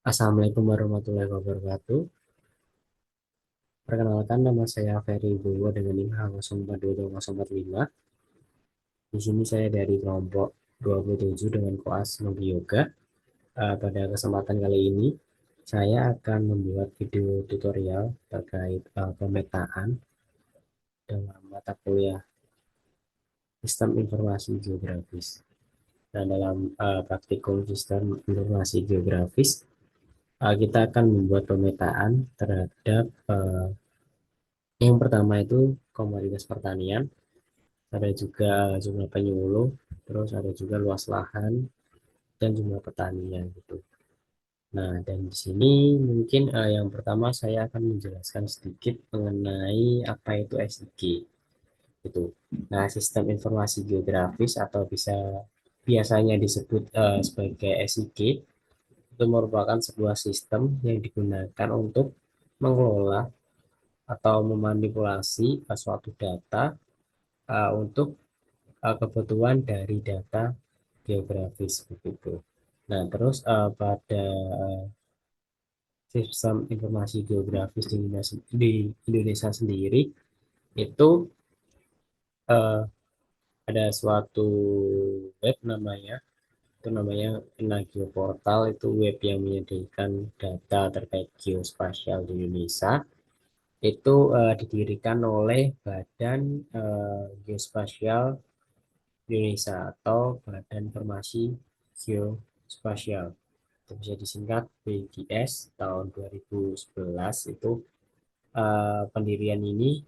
Assalamualaikum warahmatullahi wabarakatuh. Perkenalkan nama saya Ferry Bowo dengan NIM H042205. Di sini saya dari kelompok 27 dengan koas Nobi Yoga. Pada kesempatan kali ini saya akan membuat video tutorial terkait pemetaan dalam mata kuliah Sistem Informasi Geografis. Nah, dalam praktikum Sistem Informasi Geografis, kita akan membuat pemetaan terhadap yang pertama itu komoditas pertanian, ada juga jumlah penyuluh, terus ada juga luas lahan dan jumlah petani gitu. Nah, dan di sini mungkin yang pertama saya akan menjelaskan sedikit mengenai apa itu SIG itu. Nah, sistem informasi geografis atau biasanya disebut sebagai SIG itu merupakan sebuah sistem yang digunakan untuk mengelola atau memanipulasi suatu data untuk kebutuhan dari data geografis begitu. Nah, terus pada sistem informasi geografis di Indonesia sendiri itu eh, ada suatu web namanya Nagio Portal, itu web yang menyediakan data terkait geospasial di Indonesia. Itu didirikan oleh Badan Geospasial Indonesia atau Badan Informasi Geospasial. Itu bisa disingkat BGS tahun 2011 itu. Pendirian ini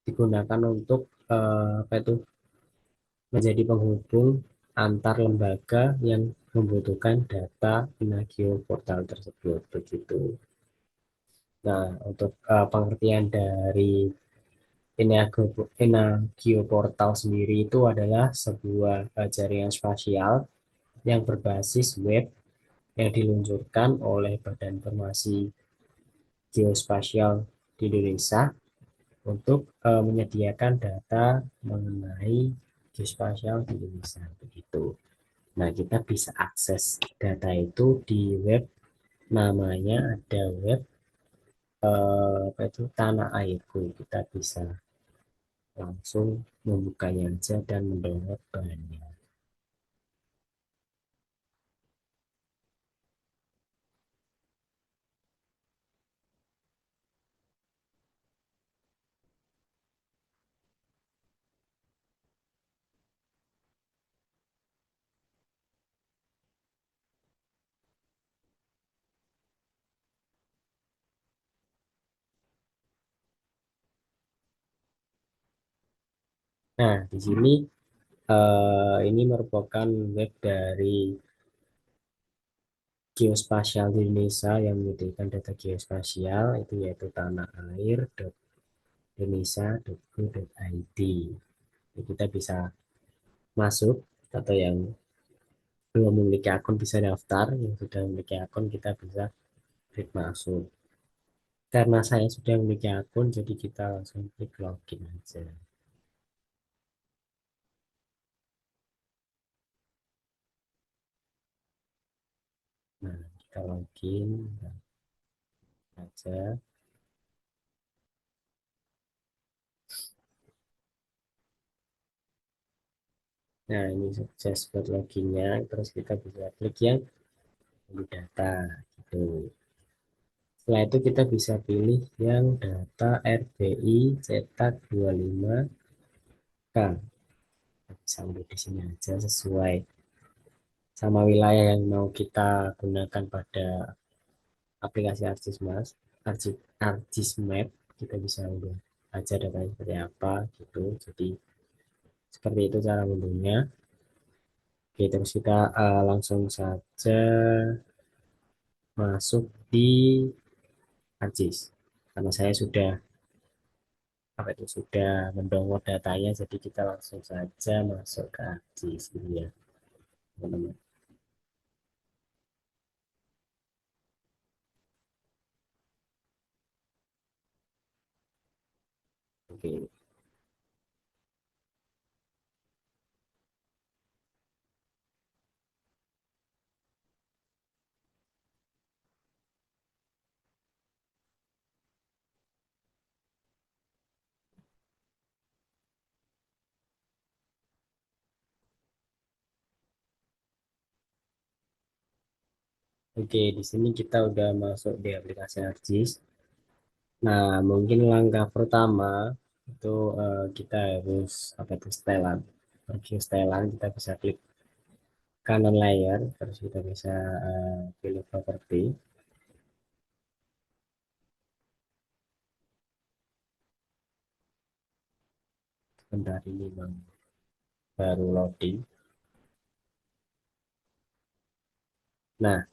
digunakan untuk apa itu menjadi penghubung antar lembaga yang membutuhkan data Inagio portal tersebut begitu. Nah, untuk pengertian dari Inagio portal sendiri itu adalah sebuah jaringan spasial yang berbasis web yang diluncurkan oleh Badan Informasi Geospasial di Indonesia untuk menyediakan data mengenai geospasial di Indonesia begitu. Nah, kita bisa akses data itu di web, namanya ada web apa itu Tanah Airku. Kita bisa langsung membukanya aja dan mendownload bahannya. Nah, di sini ini merupakan web dari geospasial di Indonesia yang menyediakan data geospasial itu yaitu tanahair.indonesia.go.id. Kita bisa masuk, atau yang belum memiliki akun bisa daftar, yang sudah memiliki akun kita bisa klik masuk. Karena saya sudah memiliki akun, jadi kita langsung klik login aja. Nah, kita login aja. Nah, ini sukses buat loginnya. Terus kita bisa klik yang pilih data gitu. Setelah itu kita bisa pilih yang data RBI cetak 25K. Sampai di sini aja sesuai sama wilayah yang mau kita gunakan pada aplikasi ArcGIS Map. Kita bisa udah aja datanya seperti apa gitu. Jadi seperti itu cara bentuknya. Oke, terus kita langsung saja masuk di ArcGIS. Karena saya sudah apa itu sudah mendownload datanya, jadi kita langsung saja masuk ke ArcGIS ini ya, teman-teman. Oke. Oke, di sini kita udah masuk di aplikasi ArcGIS. Nah, mungkin langkah pertama itu kita harus apa itu setelan. Review setelan kita bisa klik kanan layar, terus kita bisa pilih properti. Sebentar ini bang, baru loading. Nah,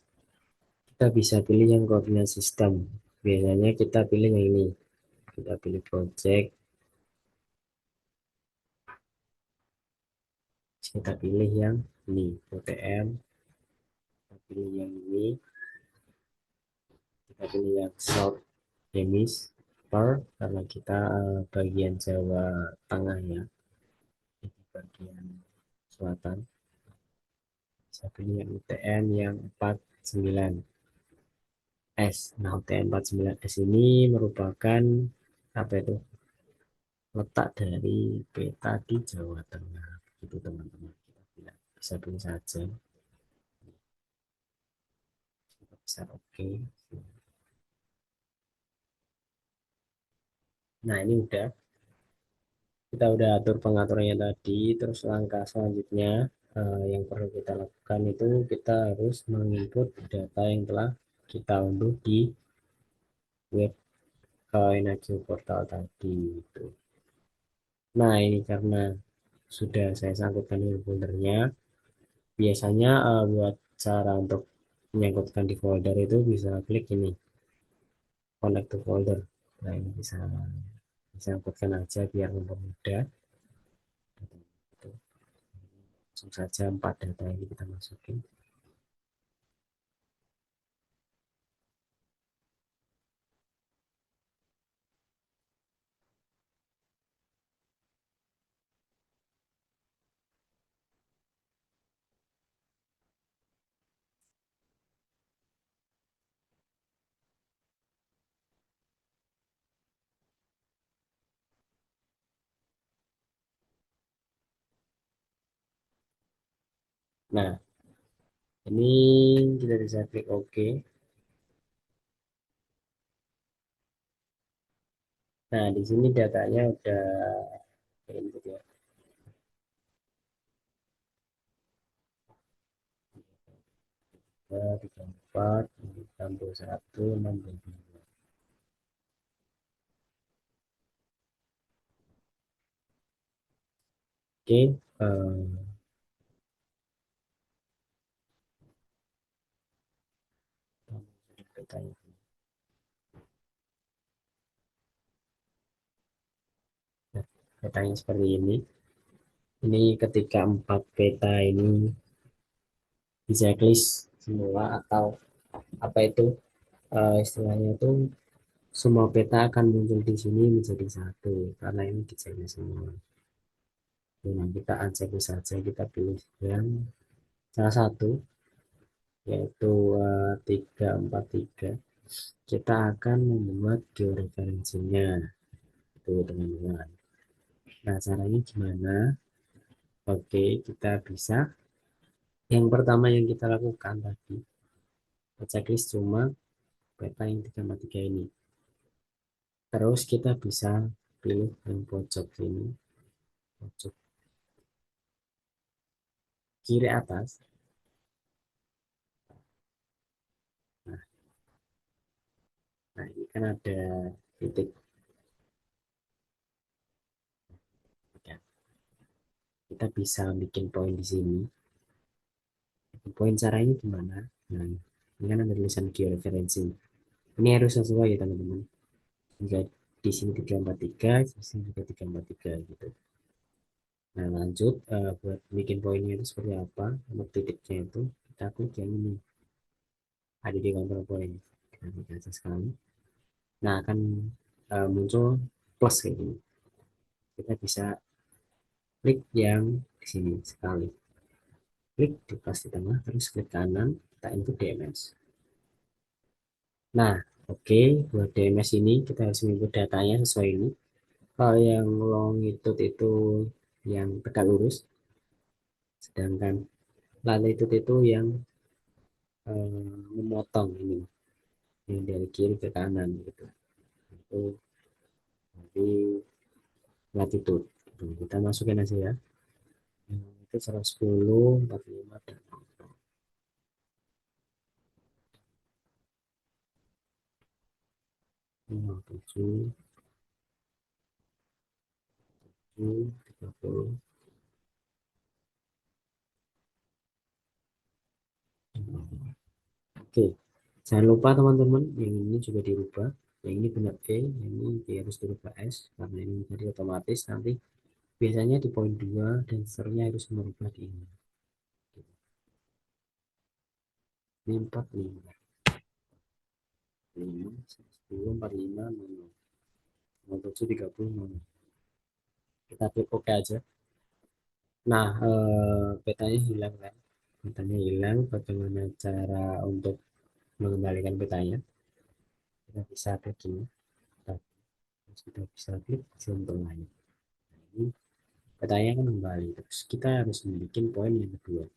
kita bisa pilih yang koordinat sistem. Biasanya kita pilih yang ini. Kita pilih project, kita pilih yang ini, OTM, kita pilih yang ini, kita pilih yang South Hemisphere karena kita bagian Jawa Tengah ya, di bagian selatan. Saya pilih yang UTM yang 49 S. Nah, UTM 49 S ini merupakan apa itu? Letak dari peta di Jawa Tengah. Itu teman-teman. Kita bisa pilih saja. Kita bisa oke. Nah, ini udah. Kita udah atur pengaturannya tadi. Terus langkah selanjutnya yang perlu kita lakukan itu kita harus menginput data yang telah kita unduh di web Energy Portal tadi. Itu. Nah, ini karena sudah saya sangkutkan di foldernya. Biasanya buat cara untuk menyangkutkan di folder itu bisa klik ini, connect to folder. Nah, ini bisa disangkutkan aja biar mempermudah. Langsung saja 4 data ini kita masukin. Nah, ini kita bisa klik OK. Nah, di sini datanya udah input ya. 34, 61, 62. Oke, datanya, nah, datanya seperti ini. Ini ketika 4 peta ini di checklist semua atau apa itu istilahnya itu semua peta akan muncul di sini menjadi satu karena ini di checklist semua. Nah, kita uncheck saja, kita pilih yang salah satu yaitu 343. Kita akan membuat georeferensinya itu teman-teman. Nah, caranya gimana? Oke, kita bisa yang pertama yang kita lakukan tadi checklist cuma peta yang 3x3 ini. Terus kita bisa pilih yang pojok ini, pojok kiri atas. Nah, nah, ini kan ada titik. Ya, kita bisa bikin poin di sini. Poin caranya gimana? Nah, ini kan ada tulisan georeferensi. Ini harus sesuai ya teman-teman. Jika di sini 343, di sini juga 343 gitu. Nah, lanjut buat bikin poinnya itu seperti apa? Untuk titiknya itu kita klik yang ini. Ada di kontrol poin. Kita klik aja sekali. Nah, akan muncul plus kayak gini. Kita bisa klik yang di sini sekali. Klik di plus di tengah, terus klik kanan, kita input DMS. Nah, oke, buat DMS ini kita harus input datanya sesuai ini. Kalau yang longitude itu yang tegak lurus, sedangkan latitude itu yang memotong ini yang dari kiri ke kanan gitu. Itu nanti latitude. Kita masukin aja ya. Itu 110, 45 dan 57, 30. Oke, jangan lupa teman-teman, yang ini juga dirubah. Yang ini benar E, yang ini harus dirubah S, karena ini tadi otomatis nanti biasanya di poin 2 dan seterusnya harus merubah di ini. Ini 45, 5, 10, 45, 00, 07, 30, 00. Kita klik OK aja. Nah, petanya hilang kan? Petanya hilang, bagaimana cara untuk mengembalikan petanya? Kita bisa klik ini. Kita bisa klik contoh lain. Nah, ini petanya kan kembali. Terus kita harus membuat poin yang kedua.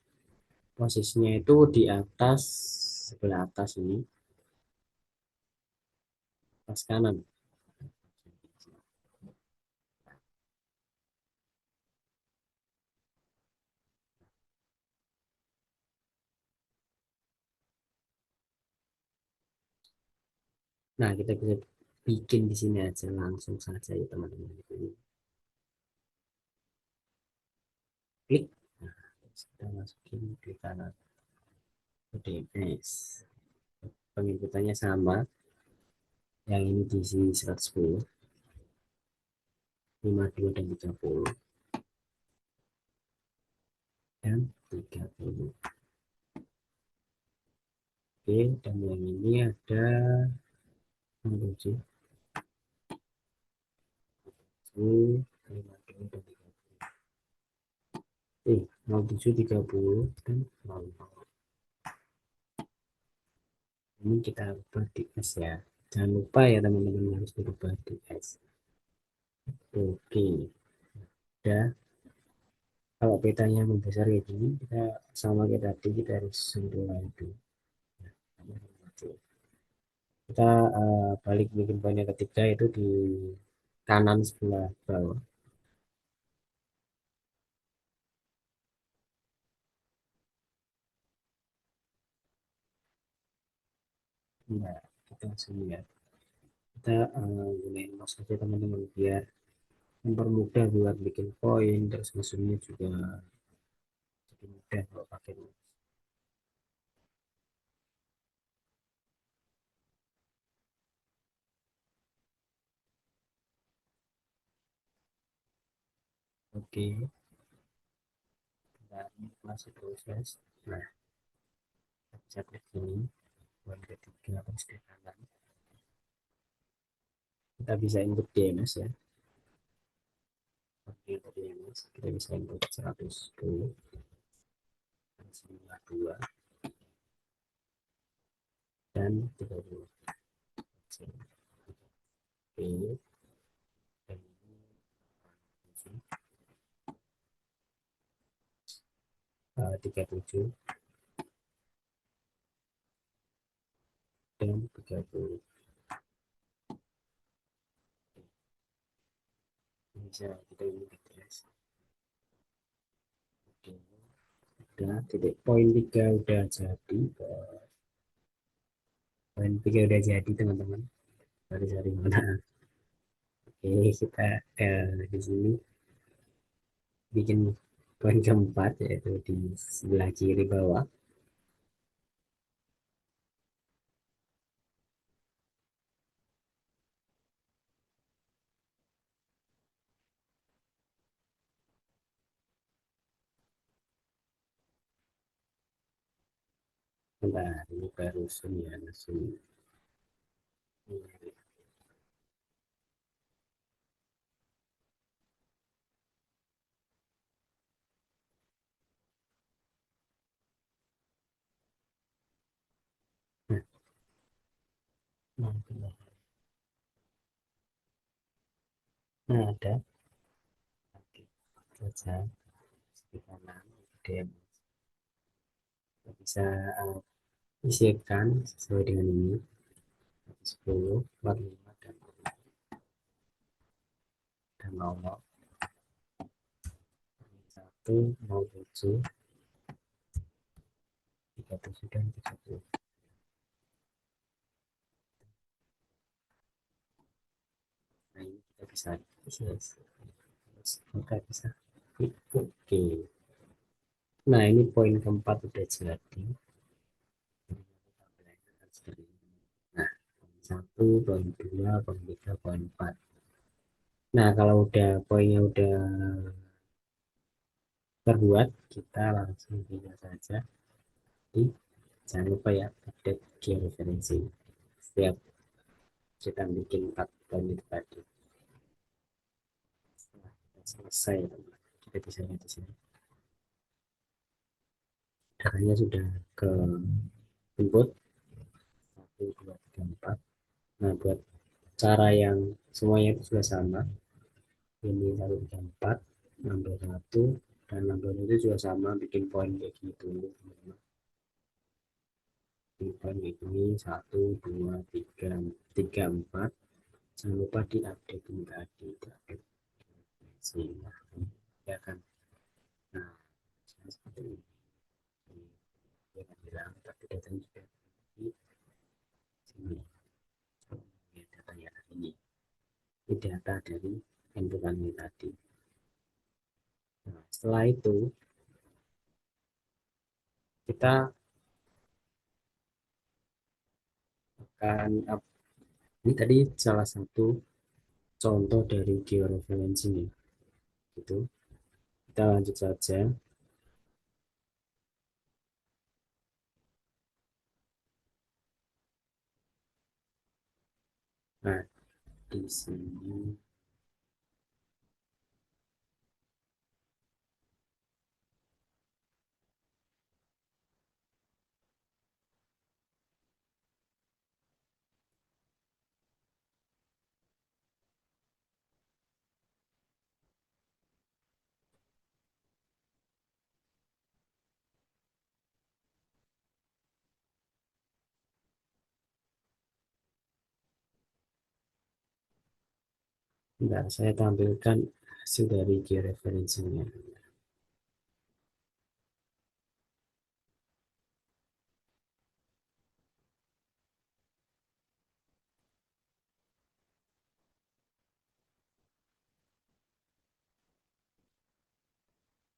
Posisinya itu di atas, sebelah atas ini, atas kanan. Nah, kita bisa bikin di sini aja langsung saja ya teman-teman. Klik. Nah, kita masukin di kanan DNS. Penginputannya sama. Yang ini diisi 110, 52 dan 30 dan 30. Oke, dan yang ini ada 7, 52 dan 30. 07, 30 dan 00. Ini kita ubah di S ya. Jangan lupa ya teman-teman harus berubah di S. Oke, udah. Kalau petanya membesar kayak gini, kita sama kayak tadi, kita harus sentuh lagi. Kita balik bikin poin yang ketiga itu di kanan sebelah bawah. Nah, kita langsung lihat. Kita gunain mouse aja teman-teman biar mempermudah buat bikin poin, terus mesinnya juga jadi mudah kalau pakai mouse. Oke, kita masih proses. Nah, kita bisa klik ini, poin ketiga terus ke kanan. Kita bisa input DNS ya. Oke, DNS kita bisa input 110, 92 dan 30. Oke, dan 37 dan 30. Bisa kita ini guys. Oke, udah titik poin 3 udah jadi. Poin 3 udah jadi teman-teman. Dari mana? Oke, kita di sini bikin poin keempat yaitu di sebelah kiri bawah. Bentar, ini baru ya langsung. Nah, nah, ada. Oke, saja di kanan. Kemudian kita bisa isikan sesuai dengan ini 10, 45, dan 00, 1, 07, 37, dan 30. Nah, ini kita bisa isi. Oke, bisa. Oke. Nah, ini poin keempat udah jadi. Nah, poin satu, poin dua, poin tiga, poin empat. Nah, kalau udah poinnya udah terbuat, kita langsung bisa saja. Jadi, jangan lupa ya, update georeferensi. Setiap kita bikin 4 poin itu tadi. Setelah kita selesai, kita bisa lihat di sini. Datanya sudah ke input 1, 2, 3, 4. Nah, buat cara yang semuanya itu sudah sama, ini 1, 3, 4, nambah 1, dan nambah itu juga sama, bikin poin kayak gitu. Bikin poin kayak gini, 1, 2, 3, 3, 4. Jangan lupa diupdate ini tadi, diupdate sehingga ya kan. Nah, seperti ini. Dia akan bilang, tapi datanya juga di sini. Ya, data yang ini. Ini data dari inputan ini tadi. Nah, setelah itu kita akan ini tadi salah satu contoh dari georeferensi nih. Gitu. Kita lanjut saja. Nah, di sini bentar, saya tampilkan hasil dari georeferensinya.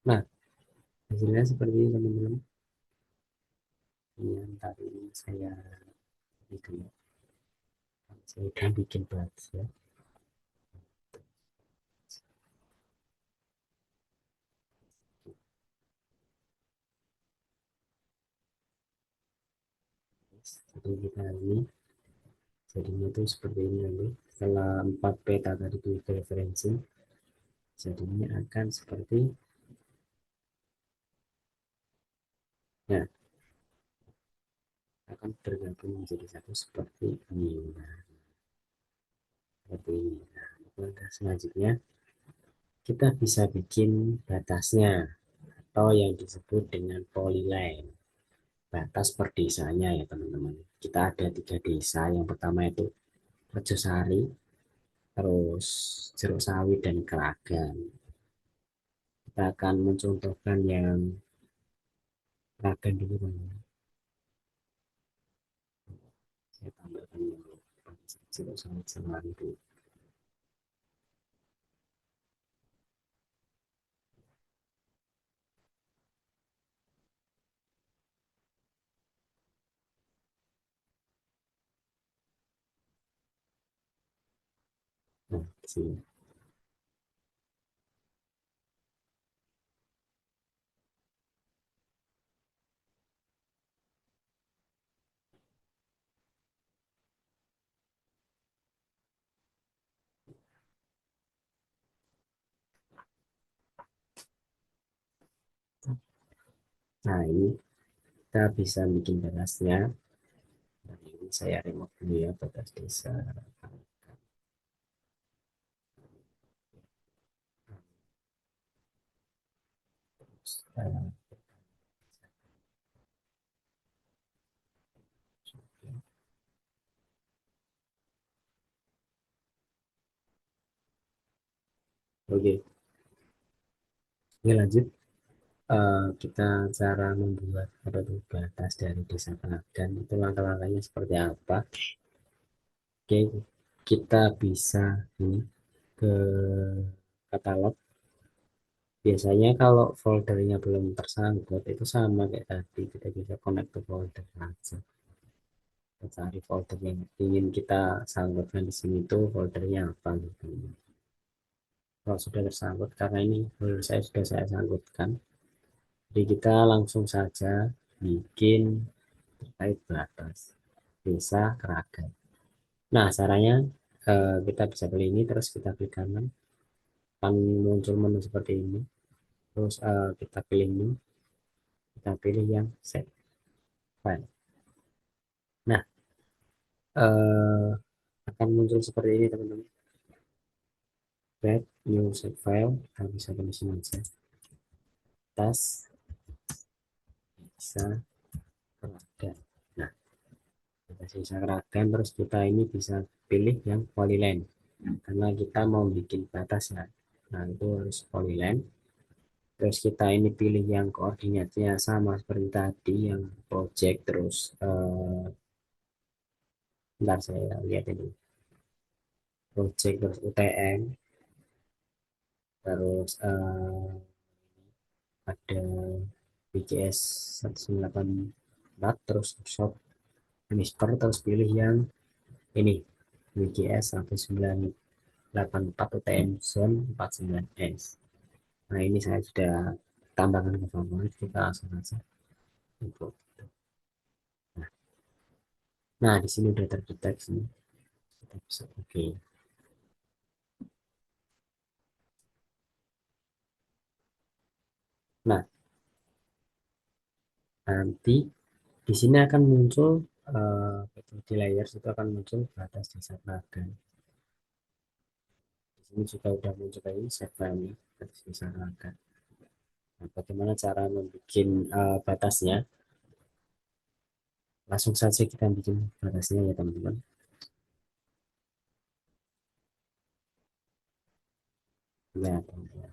Nah, hasilnya seperti ini teman-teman. Ini yang tadi saya itu ya. Saya udah bikin buat ya. Jadi kita ini jadinya itu seperti ini nanti. Setelah 4 peta tadi itu referensi, jadinya akan seperti ya, akan tergabung menjadi satu seperti ini. Nah, seperti ini. Nah, langkah selanjutnya kita bisa bikin batasnya atau yang disebut dengan polyline, batas per desanya ya teman-teman. Kita ada 3 desa. Yang pertama itu Rejosari, terus Jeruk Sawit, dan Keragan. Kita akan mencontohkan yang Keragan dulu teman-teman. Saya tambahkan yang Jeruk Sawit sama itu. Nah, sini. Nah, ini kita bisa bikin batasnya. Nah, ini saya remove dulu ya batas desa. Nah, Oke, ini lanjut. Kita cara membuat apa tuh batas dari desa Teladan itu langkah-langkahnya seperti apa? Oke, kita bisa ini ke katalog. Biasanya kalau foldernya belum tersangkut itu sama kayak tadi, kita bisa connect ke folder aja. Kita cari folder yang ingin kita sangkutkan di sini tuh foldernya apa gitu. Kalau sudah tersangkut, karena ini folder saya sudah saya sangkutkan, jadi kita langsung saja bikin terkait batas desa Keragan. Nah, caranya kita bisa pilih ini, terus kita klik kanan, akan muncul menu seperti ini. Terus kita pilih ini, kita pilih yang save file. Nah, eh, akan muncul seperti ini teman-teman. Create new save file, kita bisa pilih sini aja. Tas bisa Keragan. Nah, kita bisa Keragan, terus kita ini bisa pilih yang polyline. Karena kita mau bikin batas ya. Nah, itu harus polyline. Terus kita ini pilih yang koordinatnya sama seperti tadi, yang project, terus bentar saya lihat ini, project, terus UTM, terus ada BCS 1984, terus shop Whisper, terus pilih yang ini BCS 1984 UTM Zone 49S. Nah, ini saya sudah tambahkan ke favorit, kita langsung saja import. Nah, di sini udah terdeteksi, kita bisa oke. Nah, nanti di sini akan muncul di layers itu akan muncul batas desa Klaten. Di sini juga udah muncul ini set file batas desa Klaten. Nah, bagaimana cara membuat batasnya? Langsung saja kita bikin batasnya ya teman-teman. Ya, teman-teman.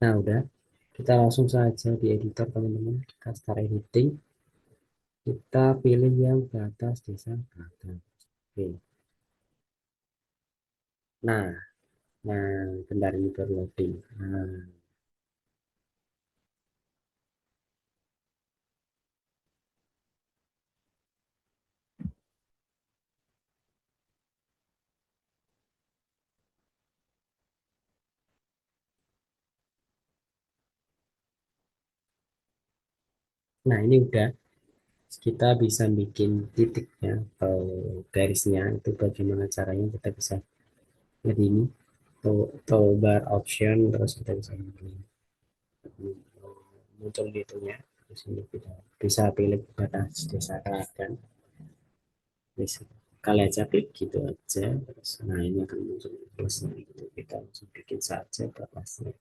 Nah, udah. Kita langsung saja di editor teman-teman. Kita start editing. Kita pilih yang batas desa Klaten. Oke. Nah, nah, bentar ini baru loading. Nah, ini udah. Kita bisa bikin titiknya atau garisnya, itu bagaimana caranya kita bisa lihat ini toolbar option, terus kita bisa pilih muncul di itunya. Terus ini kita bisa pilih batas desa Klaten, bisa kali aja klik gitu aja, terus nah ini akan muncul plusnya gitu, kita langsung bikin saja batasnya.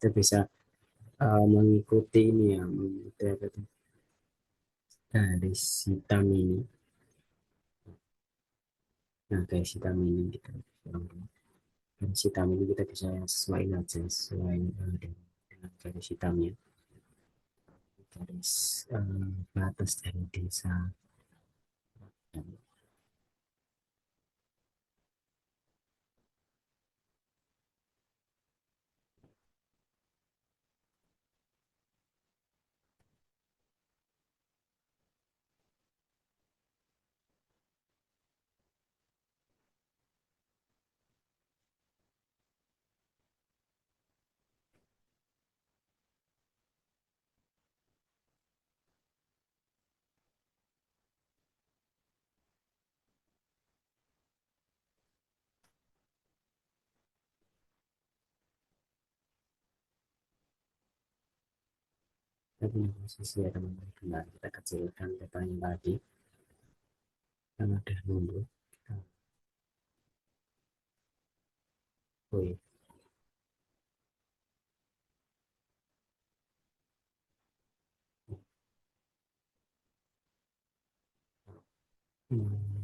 Kita bisa mengikuti ini ya, mengikuti apa itu, garis hitam ini. Nah, garis hitam ini kita garis hitam ini kita bisa sesuaiin aja, sesuai dengan garis hitamnya, garis batas dari desa. Tapi posisi ya teman-teman, kembali kita kecilkan petanya tadi yang ada nunggu. Kita woi,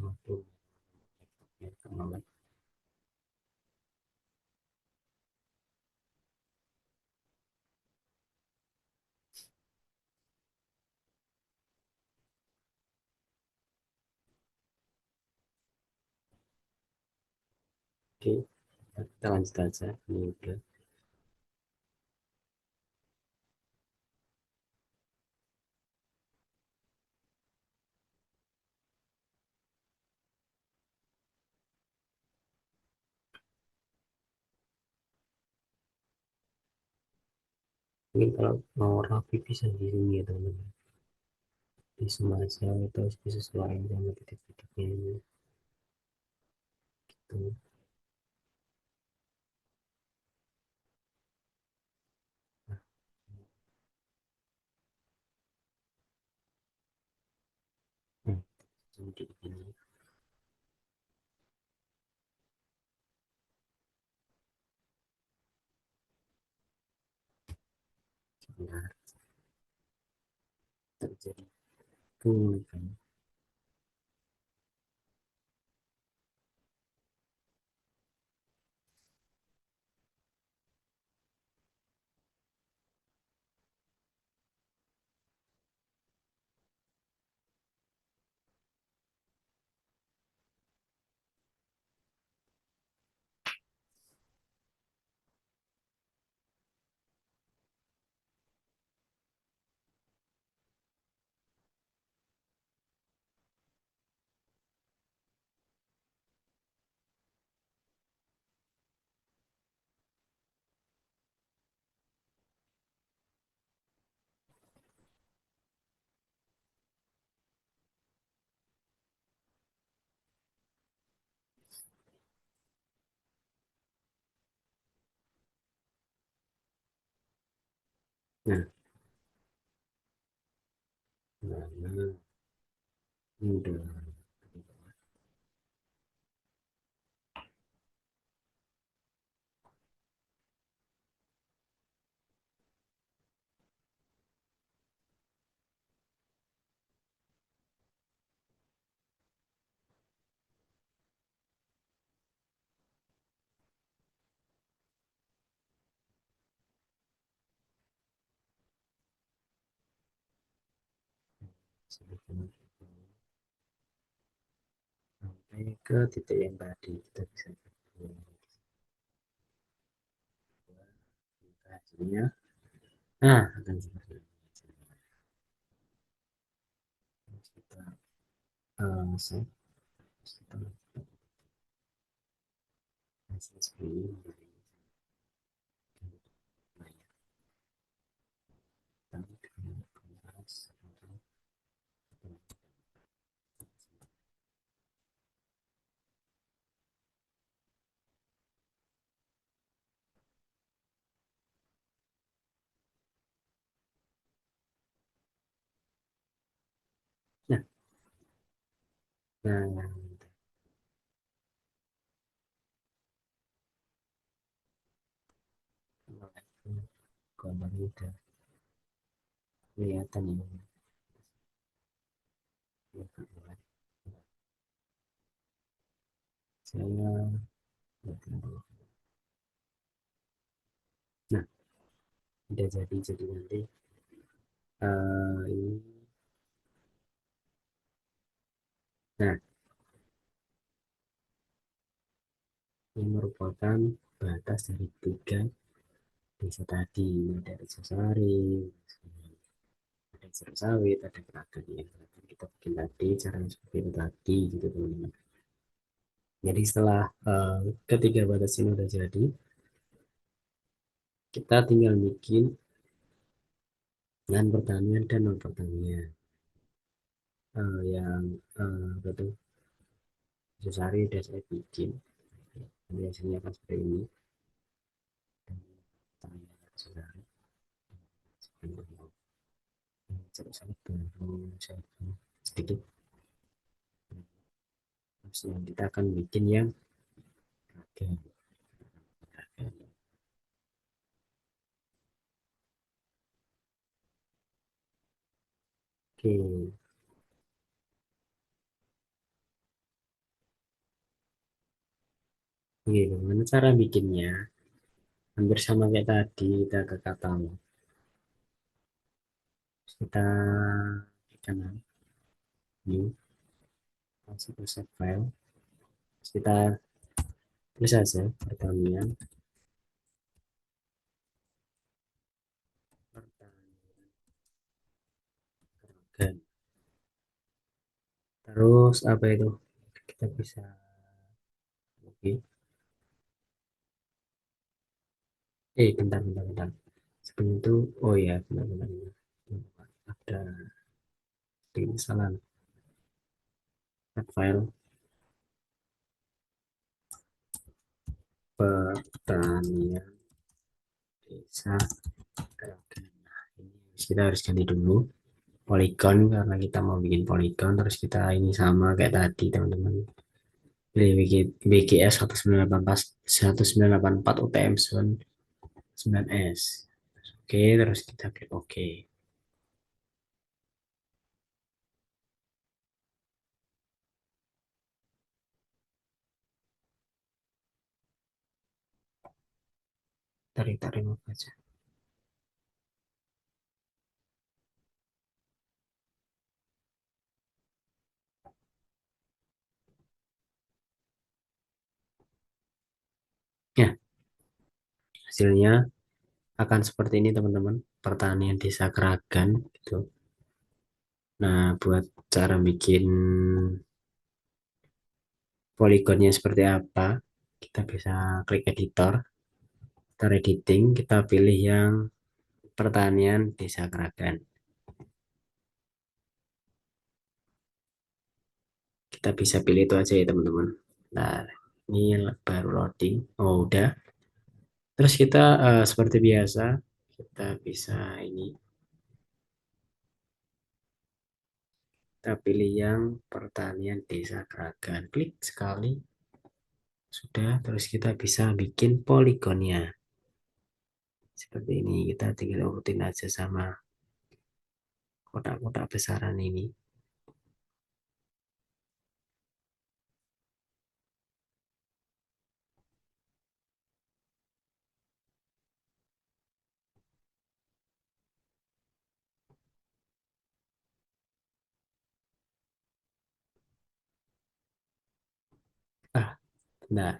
waktu ya, kembali. Oke, kita lanjut aja. Ini udah. Mungkin kalau mau rapi bisa di sini ya teman-teman. Di semua aja itu bisa sesuai sama titik-titiknya gitu. Nah, jadi ini benar terjadi keunikan. Nah, nah, ini udah. Sampai ke titik yang tadi kita bisa hasilnya. Nah, akan seperti ini. Kita save setelah hasil seperti ini. Nah, nah, gambar udah kelihatan ya. Saya nah, udah jadi nanti ini. Nah, ini merupakan batas dari tiga desa tadi. Ada desa sari, ada jeruk sawit, ada keraton yang kita bikin tadi caranya seperti itu tadi gitu teman-teman. Jadi setelah ketiga batas ini udah jadi, kita tinggal bikin lahan pertanian dan non pertanian. Yang betul sehari udah saya bikin, biasanya akan seperti ini. Dan pertanian sehari satu satu sedikit. Terus kita akan bikin yang oke. Oke, oke, gimana cara bikinnya? Hampir sama kayak tadi, kita ke katalog. Terus kita klik kanan, new, masuk ke save file. Terus kita tulis saja pertanian, pertanian kerogan. Terus apa itu? Kita bisa oke. Bentar, bentar, bentar. Sebelum itu, oh ya, benar, benar, benar. Ada sedikit kesalahan. Add file pertanian desa kerogan. Nah, ini kita harus ganti dulu polygon karena kita mau bikin polygon. Terus kita ini sama kayak tadi teman-teman. Pilih WGS 1984 UTM 9S. Oke, terus kita klik OK. Tarik-tarik aja. Ya, hasilnya akan seperti ini teman-teman. Pertanian desa Keragan gitu. Nah, buat cara bikin poligonnya seperti apa, kita bisa klik editor, kita editing, kita pilih yang pertanian desa Keragan. Kita bisa pilih itu aja ya teman-teman. Nah, ini baru loading. Oh, udah. Terus kita seperti biasa, kita bisa ini, kita pilih yang pertanian desa Keragan. Klik sekali, sudah. Terus kita bisa bikin poligonnya. Seperti ini, kita tinggal urutin aja sama kotak-kotak besaran ini. Ah, nah,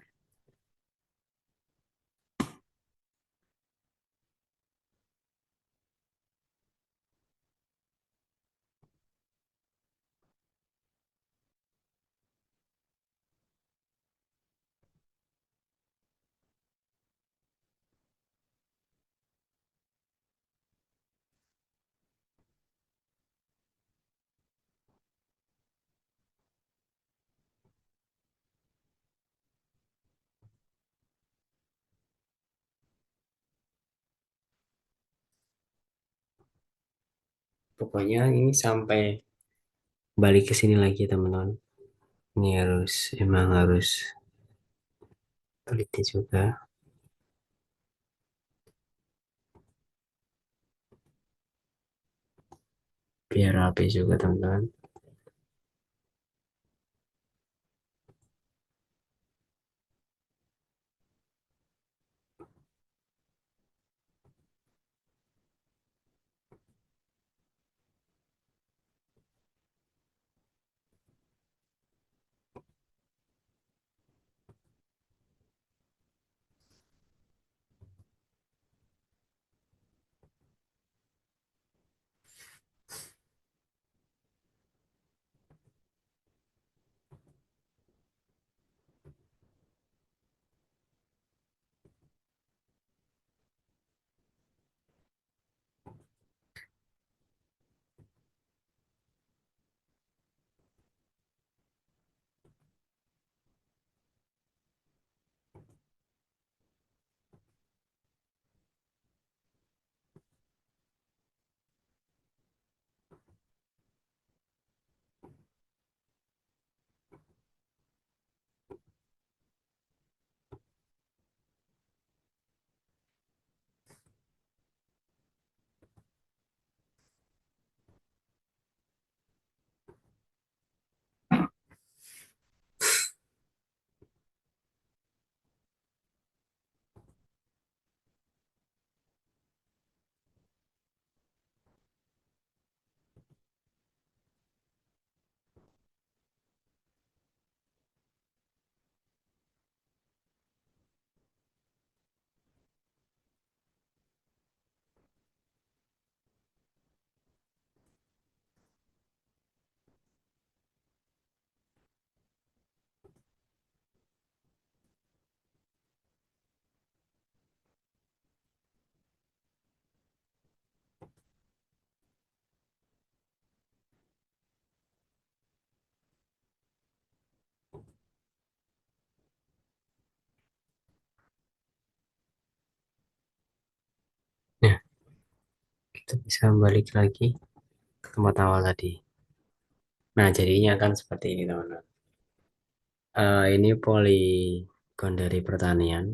pokoknya ini sampai balik ke sini lagi teman-teman. Ini harus emang harus teliti juga biar rapi juga teman-teman. Kita bisa balik lagi ke tempat awal tadi. Nah, jadinya akan seperti ini, teman-teman. Ini poligon dari pertanian.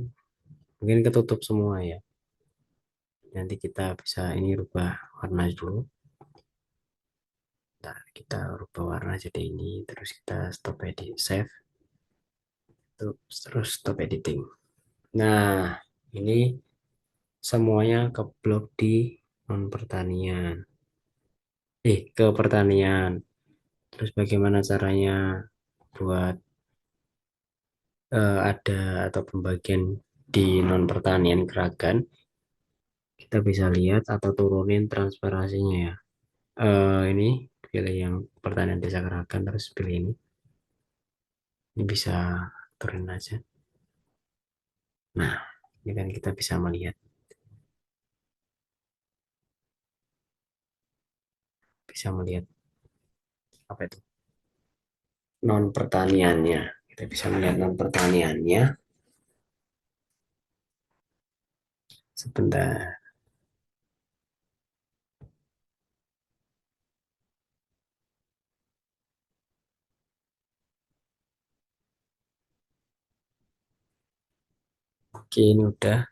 Mungkin ketutup semua ya. Nanti kita bisa ini rubah warna dulu. Nah, kita rubah warna jadi ini. Terus kita stop edit, save. Terus stop editing. Nah, ini semuanya keblok di non pertanian. Ke pertanian. Terus bagaimana caranya buat ada atau pembagian di non pertanian gerakan? Kita bisa lihat atau turunin transparansinya ya. Ini pilih yang pertanian desa gerakan terus pilih ini. Ini bisa turunin aja. Nah, ini kan kita bisa melihat, apa itu non pertaniannya. Kita bisa melihat non pertaniannya. Sebentar. Oke, ini udah.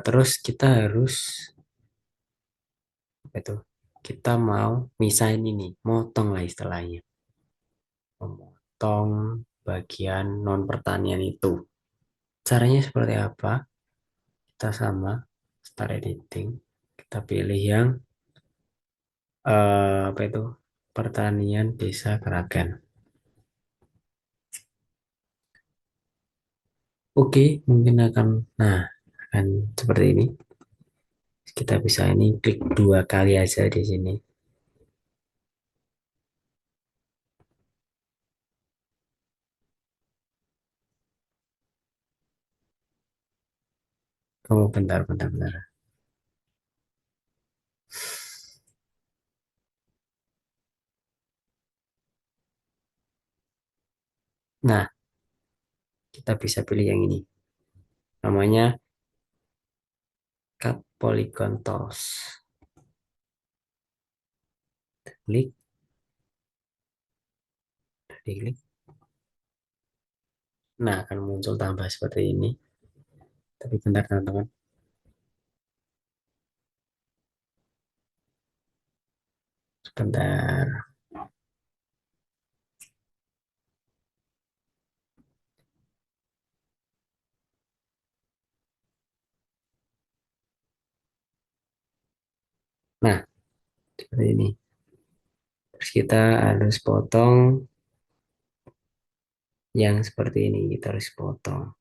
Terus kita harus apa itu? Kita mau misahin ini, motong lah istilahnya. Memotong bagian non pertanian itu. Caranya seperti apa? Kita sama start editing. Kita pilih yang apa itu? Pertanian Desa Keragan. Oke, mungkin akan seperti ini. Kita bisa ini klik dua kali aja di sini. Oh, bentar, bentar, bentar. Nah, kita bisa pilih yang ini. Namanya Cut Polygon Tools. Klik, klik. Nah, akan muncul tambah seperti ini. Tapi bentar, teman-teman. Sebentar. Nah, seperti ini. Terus kita harus potong yang seperti ini. Kita harus potong.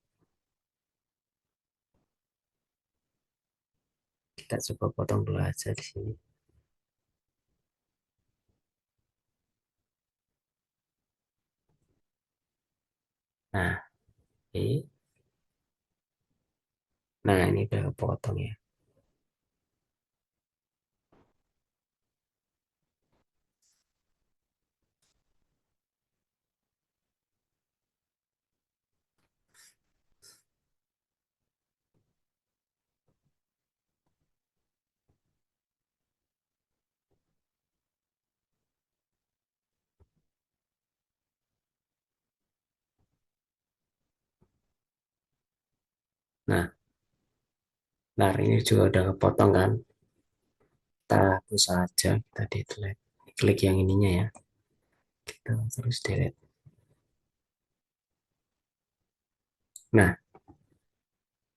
Kita coba potong dulu aja di sini. Nah, oke. Nah, ini udah kepotong ya. Nah, nah ini juga udah kepotong kan. Kita hapus saja. Kita delete. Klik yang ininya ya. Kita terus delete. Nah,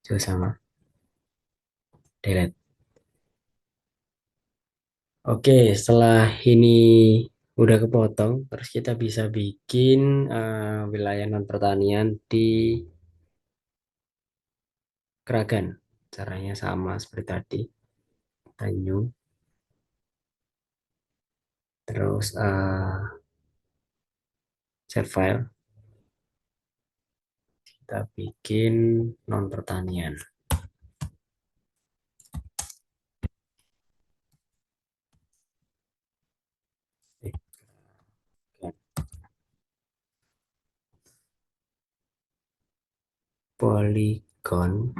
juga sama. Delete. Oke, setelah ini udah kepotong, terus kita bisa bikin wilayah non pertanian di Kragan. Caranya sama seperti tadi. Kita new, terus save file. Kita bikin non pertanian. Polygon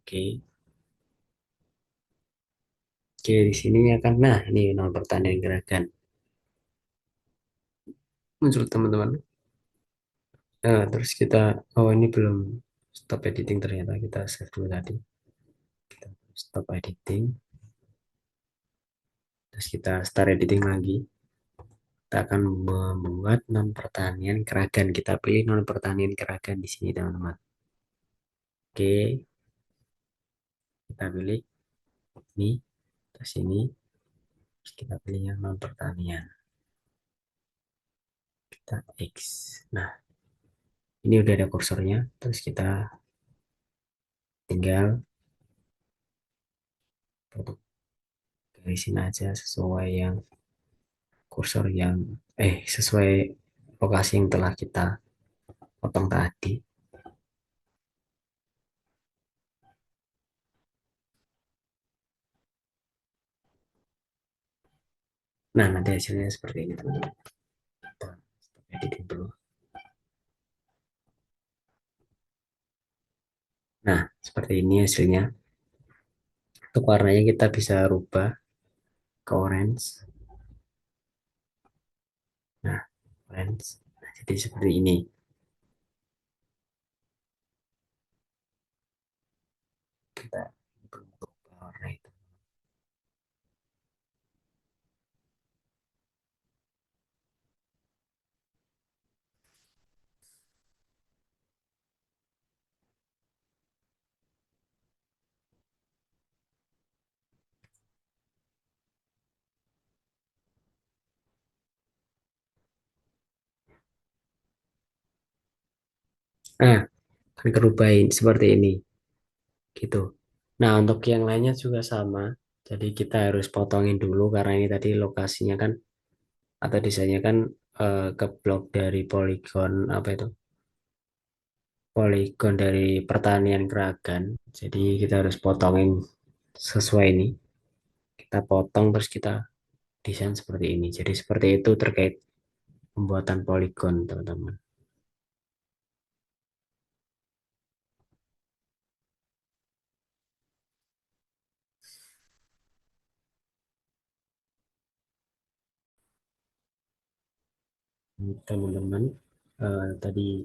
Oke. Oke, di sini akan, nah ini nomor pertanyaan gerakan. Muncul teman-teman. Nah, terus kita, oh ini belum stop editing ternyata, kita save dulu tadi. Kita stop editing, terus kita start editing lagi. Kita akan membuat non pertanian keragan. Kita pilih non pertanian keragan di sini, teman-teman. Oke, kita pilih ini, terus ini, terus kita pilih yang non pertanian. Kita X. Nah, ini udah ada kursornya, terus kita tinggal tutup garisin aja sesuai yang kursor yang sesuai lokasi yang telah kita potong tadi. Nah, nanti hasilnya seperti ini, teman-teman. Kita stop editing dulu. Nah, seperti ini hasilnya. Untuk warnanya kita bisa rubah ke orange. Nah, orange. Nah, jadi seperti ini. Kita bentuk warna itu. Nah, akan kerubahin seperti ini. Gitu. Nah, untuk yang lainnya juga sama. Jadi kita harus potongin dulu karena ini tadi lokasinya kan atau desainnya kan ke blok dari poligon apa itu? Poligon dari pertanian Keragan. Jadi kita harus potongin sesuai ini. Kita potong terus kita desain seperti ini. Jadi seperti itu terkait pembuatan poligon, teman-teman. Teman-teman, tadi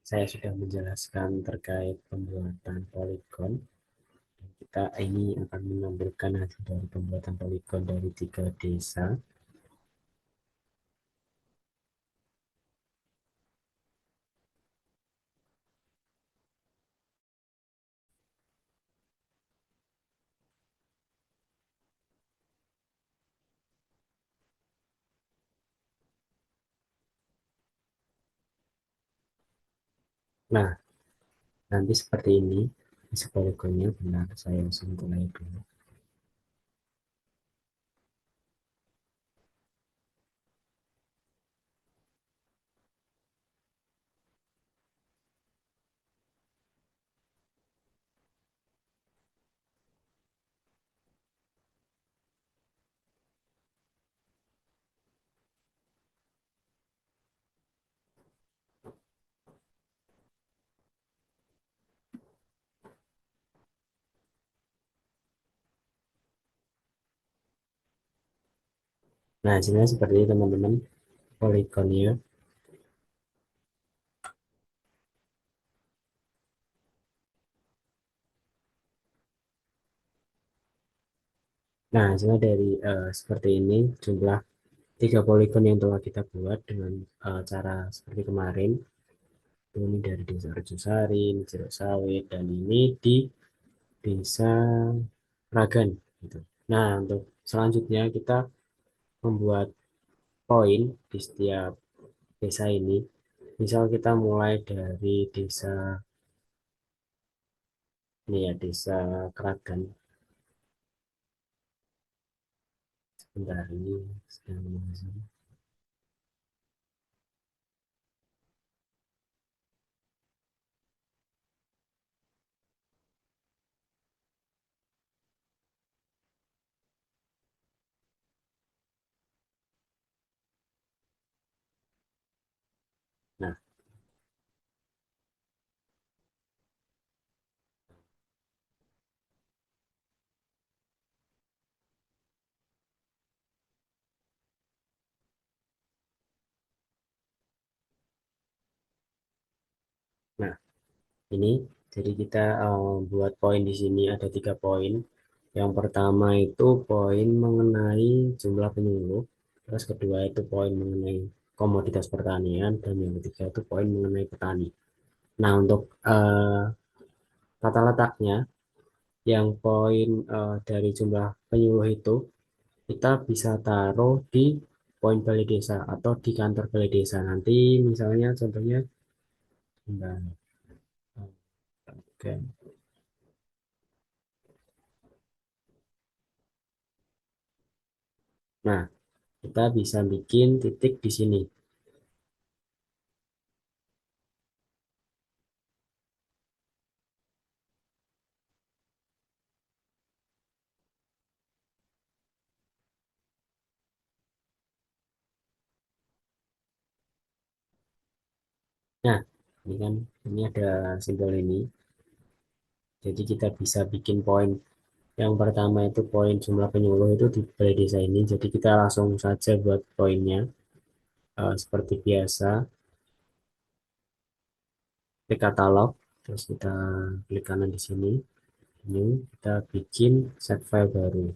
saya sudah menjelaskan terkait pembuatan poligon. Kita ini akan menampilkan hasil dari pembuatan poligon dari 3 desa. Nah, nanti seperti ini. Isi poligonnya benar, saya langsung mulai dulu. Nah, hasilnya seperti ini, teman-teman. Poligonnya. Nah, hasilnya dari seperti ini, jumlah 3 poligon yang telah kita buat dengan cara seperti kemarin. Ini dari desa Arjosari, ini Jeruk Sawit, dan ini di desa Ragan. Gitu. Nah, untuk selanjutnya kita membuat poin di setiap desa ini. Misal kita mulai dari desa ini ya, desa Keragan. Sebentar ini sedang menunjukkan. Nah, Ini jadi kita buat poin di sini ada 3 poin. Yang pertama itu poin mengenai jumlah penyuluh, terus kedua itu poin mengenai komoditas pertanian, dan yang ketiga itu poin mengenai petani. Nah, untuk tata letaknya, yang poin dari jumlah penyuluh itu kita bisa taruh di poin balai desa atau di kantor balai desa. Nanti misalnya contohnya, nah, oke. Nah, kita bisa bikin titik di sini. Nah, ini kan ini ada simbol ini. Jadi kita bisa bikin poin. Yang pertama itu poin jumlah penyuluh itu di balai desa ini. Jadi kita langsung saja buat poinnya. Seperti biasa, klik katalog, terus kita klik kanan di sini. Ini kita bikin set file baru.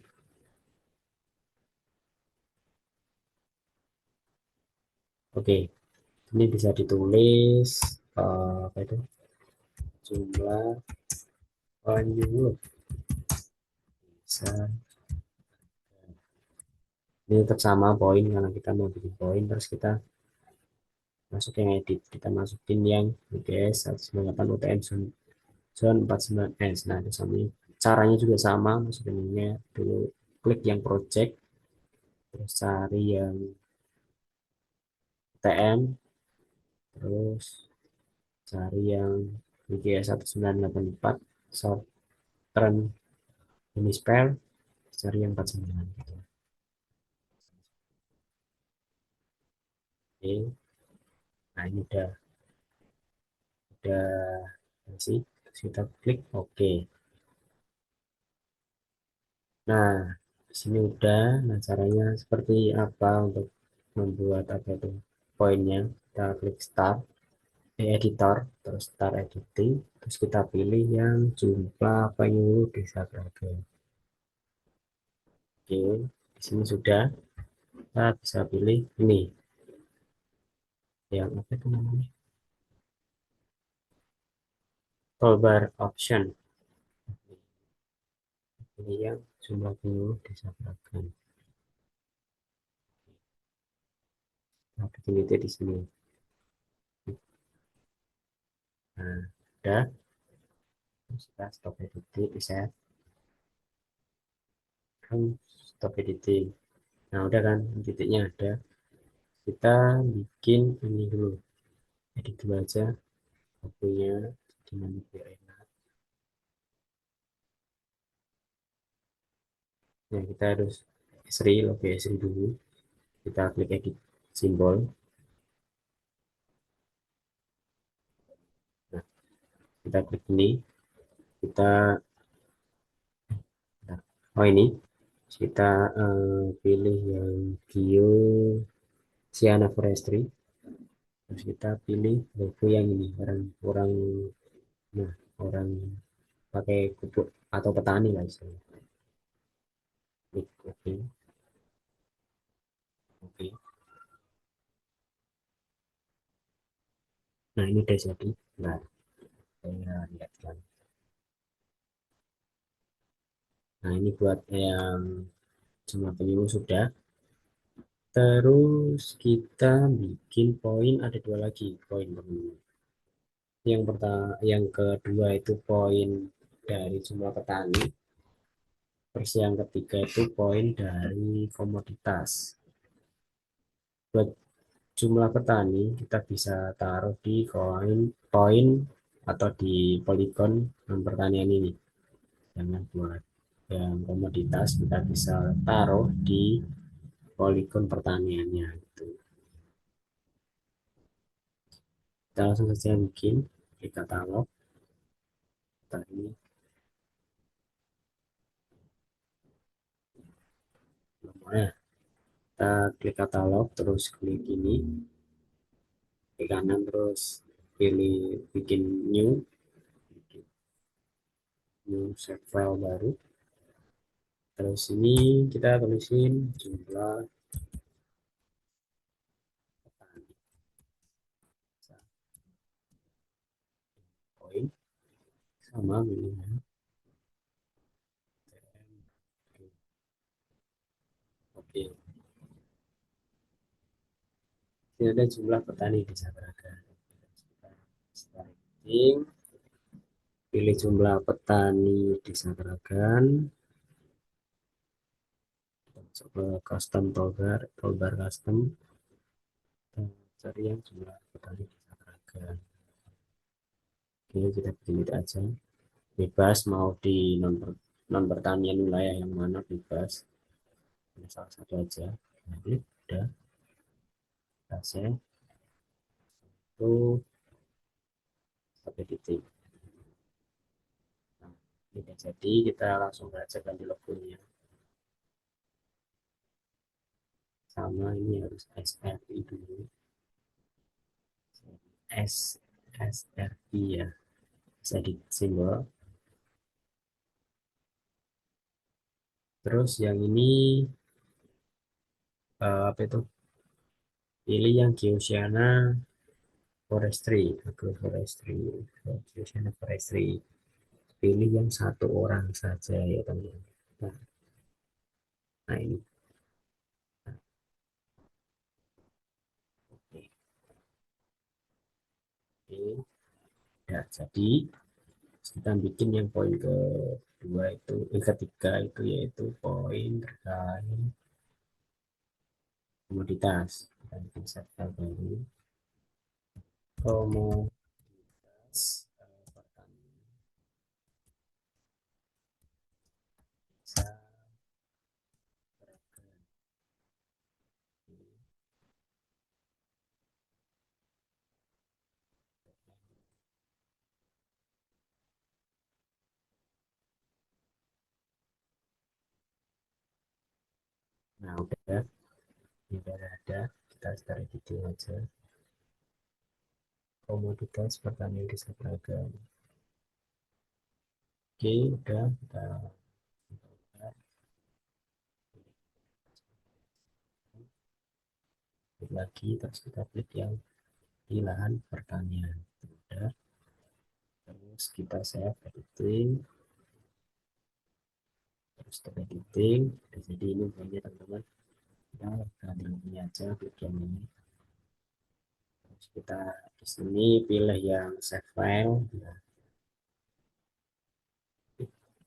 Oke, ini bisa ditulis apa itu? Jumlah penyuluh. Bisa. Ini tetap sama poin karena kita mau bikin poin, terus kita masuk yang edit, kita masukin yang UTS 198 UTM zone 49S. Nah, itu sama, caranya juga sama, masukinnya dulu, klik yang project, terus cari yang UTM, terus cari yang UTS 1984 short term ini spell, cari yang 49 gitu. Oke, nah ini udah sih, terus kita klik oke. Nah, di sini udah. Nah, caranya seperti apa untuk membuat apa itu poinnya? Kita klik start di editor, terus start editing, terus kita pilih yang jumlah penyuluh desa Braga. Oke, di sini sudah. Kita bisa pilih ini yang apa itu namanya? Toolbar option. Ini yang jumlah penyuluh desa Braga. Nah, bikin itu di sini. Nah, udah. Terus kita stop editing, bisa kan stop editing. Nah, udah kan titiknya ada. Kita bikin ini dulu, edit dulu aja waktunya dengan biar enak. Nah, kita harus Sri, logo Sri dulu. Kita klik edit simbol. Nah, kita klik ini. Kita, oh ini, kita pilih yang bio Siana Forestry. Terus kita pilih logo yang ini, orang orang, nah, orang pakai kupu atau petani lah istilahnya. Klik oke, oke. Nah, ini udah jadi. Nah, saya lihat kan. Nah, ini buat yang jumlah penyuluh sudah. Terus kita bikin poin, ada dua lagi poin penyuluh. Yang pertama, yang kedua itu poin dari jumlah petani. Terus yang ketiga itu poin dari komoditas. Buat jumlah petani kita bisa taruh di poin atau di poligon pertanian ini. Jangan buat yang komoditas kita bisa taruh di poligon pertaniannya gitu. Kita langsung saja bikin di katalog tadi nomornya. Kita klik katalog, terus klik ini, klik kanan, terus pilih bikin new. new save file baru. Terus ini kita tulisin jumlah petani poin sama minimal. Oke, ini ada jumlah petani di Sabraga. Selanjutnya pilih jumlah petani di Sabragan, masuk ke custom toolbar, toolbar custom, dan cari yang jumlah petani di Sabragan. Oke, kita pilih aja. Bebas mau di non pertanian wilayah yang mana bebas. Ini salah satu aja. Jadi udah selesai. Itu sampai titik. Nah, ini jadi kita langsung baca ganti logonya. Sama ini harus SRI dulu. SRI ya. Edit simbol. Terus yang ini apa itu? Pilih yang Geosiana Forestry, agroforestry, Geosiana Forestry. Pilih yang satu orang saja ya teman-teman. Nah, nah ini. Oke, oke. Ya, jadi kita bikin yang poin kedua itu, ketiga itu yaitu poin terkait komoditas. Kita bikin set file baru. Komoditas pertanian. Nah, udah, ini udah ada. Kita start editing aja. Komoditas pertanian desa beragam. Oke, udah kita klik lagi, terus kita klik yang di lahan pertanian. Udah, terus kita save editing, terus editing. Jadi ini punya teman-teman. Kita ganti ini aja, klik yang ini. Terus kita di sini pilih yang save file. Nah,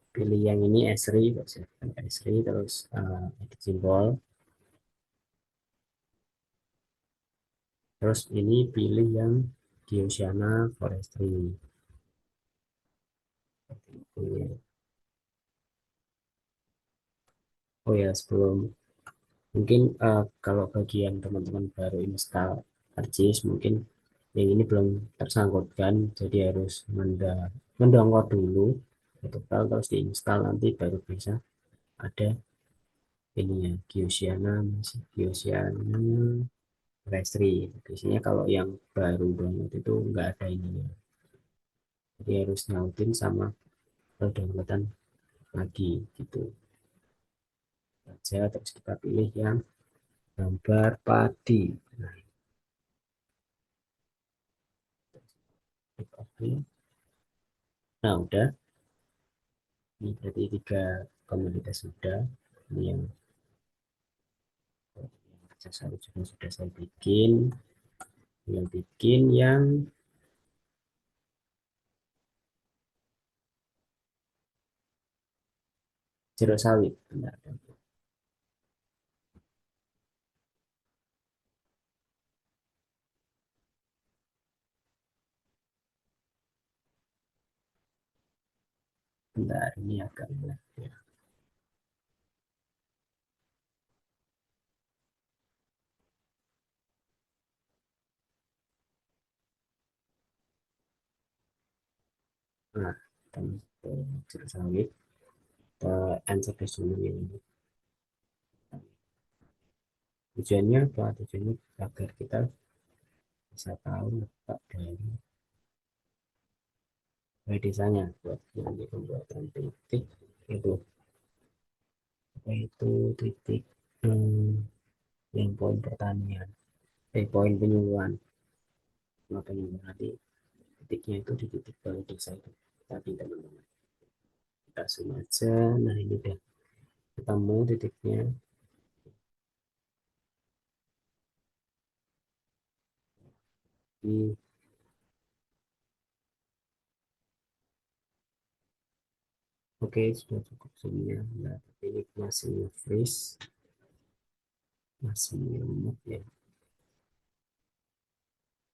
pilih yang ini Esri, Esri terus edit simbol. Terus ini pilih yang Geosiana Forestry. Oh ya, sebelum mungkin kalau bagi yang teman-teman baru install ArcGIS mungkin yang ini belum tersangkutkan, jadi harus mendownload dulu itu file terus diinstal nanti baru bisa ada ini ya Geosiana Forestry. Biasanya kalau yang baru download itu nggak ada ini ya. Jadi harus nyautin sama downloadan lagi gitu aja. Terus kita pilih yang gambar padi. Nah, oke. Nah, udah. Ini berarti tiga komoditas sudah. Ini yang aksesoris juga sudah saya bikin. Yang bikin yang jeruk sawit. Bentar, bentar, ini agak lag ya. Nah, kita jeruk sawit. Kita answer dulu ini. Tujuannya apa? Tujuannya agar kita bisa tahu letak dari desanya buat nanti pembuatan titik itu itu titik hmm, yang poin pertanian poin penyuluhan makanya nanti titiknya itu di titik balai desa itu tadi teman-teman kita zoom aja. Nah ini udah ketemu titiknya. Oke, oke, sudah cukup zoomnya. Nah, ini masih freeze, masih lemot ya.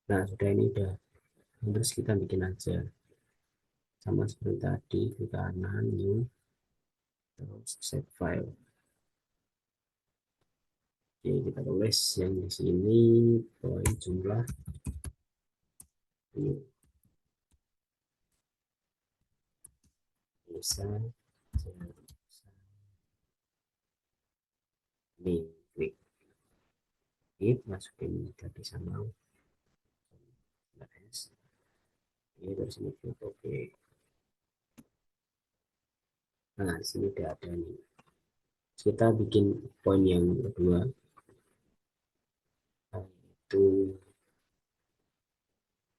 Nah, sudah ini udah. Terus kita bikin aja sama seperti tadi ke kanan new terus save file. Oke, kita tulis yang di sini poin jumlah ini bisa ini klik it masukin tadi sama s ini terus ini klik oke. Nah, di sini udah ada nih. Kita bikin poin yang kedua itu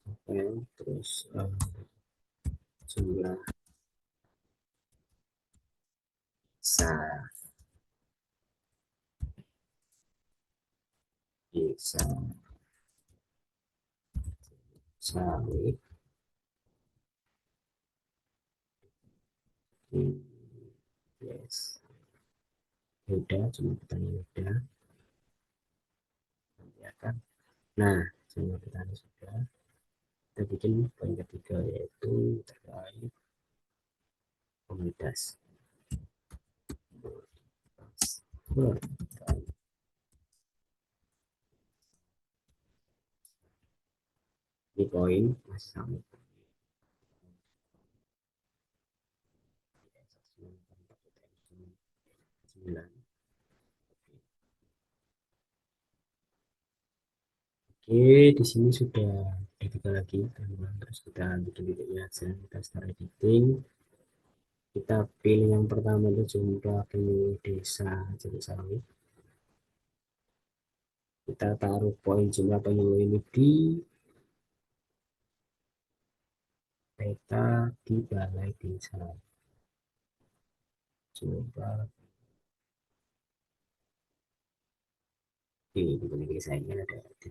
apa ya? Terus jumlah sa desa sawit yes udah cuma petani udah ya kan. Nah cuma petani sudah kita bikin poin ketiga yaitu terkait komunitas. Ini poin masih sama 9. Oke, di sini sudah tiga lagi teman-teman. Terus kita bikin titiknya aja, kita start editing. Kita pilih yang pertama itu jumlah penduduk desa Jerusalem. Kita taruh poin jumlah penyuluh ini di peta di balai desa. Coba di balai desa ini ada di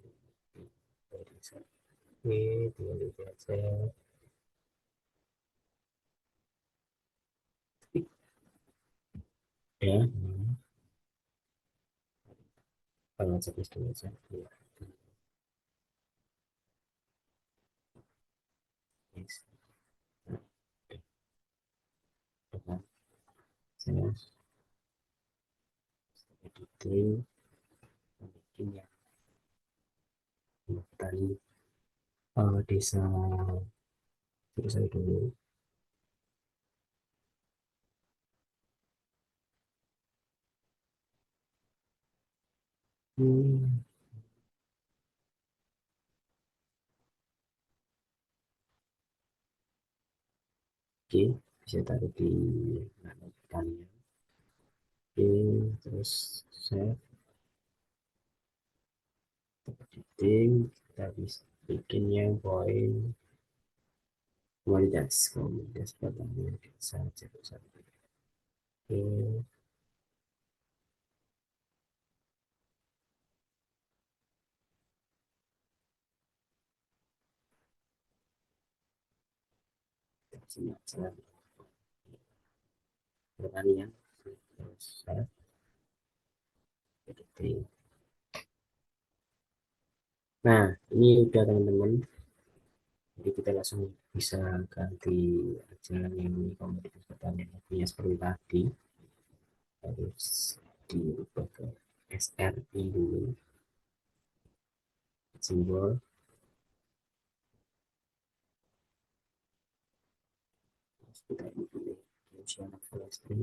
balai desa. Oke, di balai desa. Ya, kalau checklist dulu aja. Ya, yes. Nah, saya editing, bikin ya tadi desa terus saya dulu. Hmm, oke, bisa taruh di mana kalian. Oke, terus saya editing, kita bisa bikin yang poin komunitas pertama saja satu. Oke, semacam pertanian. Terus saya editing. Nah, ini udah teman-teman. Jadi kita langsung bisa ganti aja yang komoditas pertanian punya seperti tadi. Harus diubah ke SRI dulu, simbol. Terus kita ini pilih fungsional forestry.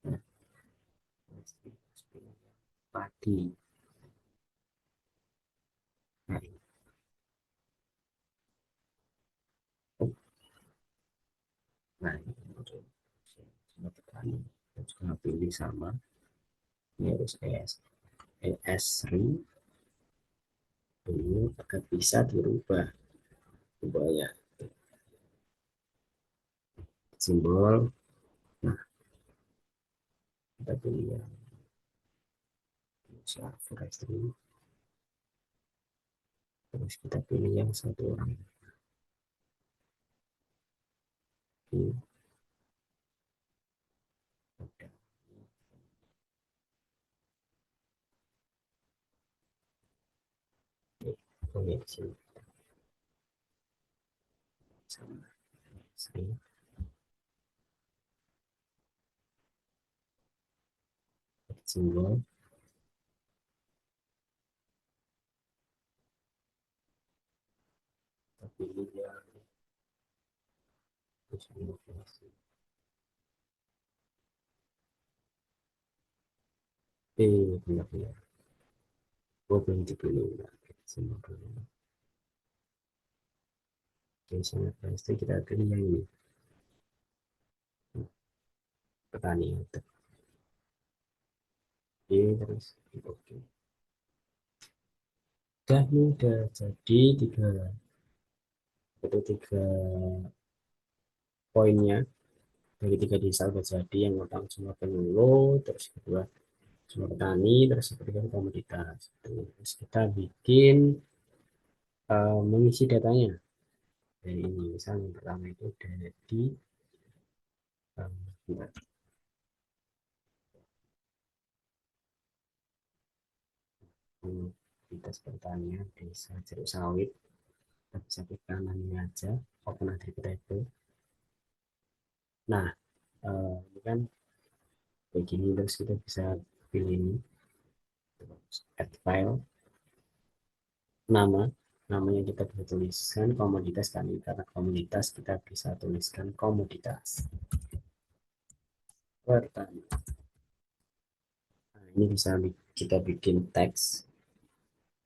Nah, forestry. padi. Nah, oh, nah ini untuk sama petani. Kita juga pilih sama. Ini harus ES3 dulu agar bisa dirubah. Ubahnya simbol. Nah, kita pilih yang forestry. Terus kita pilih yang satu orang. Ini udah. Oh ya, di sini sama sering simbol. Kita pilih yang benar-benar. Oh, belum dipilih. Nah, simbol dulu. Oke, sangat pasti kita pilih yang ini. Petani. Oke, terus oke. Udah jadi tiga poinnya dari tiga desa udah jadi. Yang pertama semua penyuluh, terus kedua semua petani, terus ketiga komoditas. Terus kita bikin mengisi datanya dari ini. Misalnya yang pertama itu dari um, komoditas pertanian desa jeruk sawit. Kita bisa klik kanan ini aja, open agriculture. Nah, ini kan begini, terus kita bisa pilih ini, add file, nama. Namanya kita bisa tuliskan komoditas kali, karena komoditas kita bisa tuliskan komoditas pertanian. Nah, ini bisa kita bikin teks,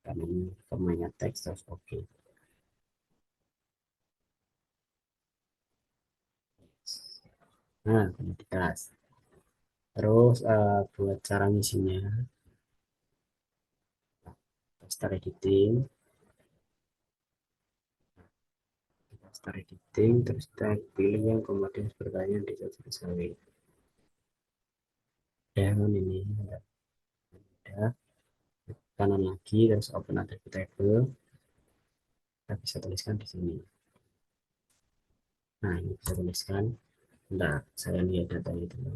karena ini formanya teks, terus oke. Nah, komoditas. Terus buat cara ngisinya, start editing, terus kita pilih yang komoditas pertanian di satu sawit. Dan ini ada kanan lagi, terus open attribute table. Kita bisa tuliskan di sini. Nah, ini bisa tuliskan. Nah, saya lihat datanya dulu.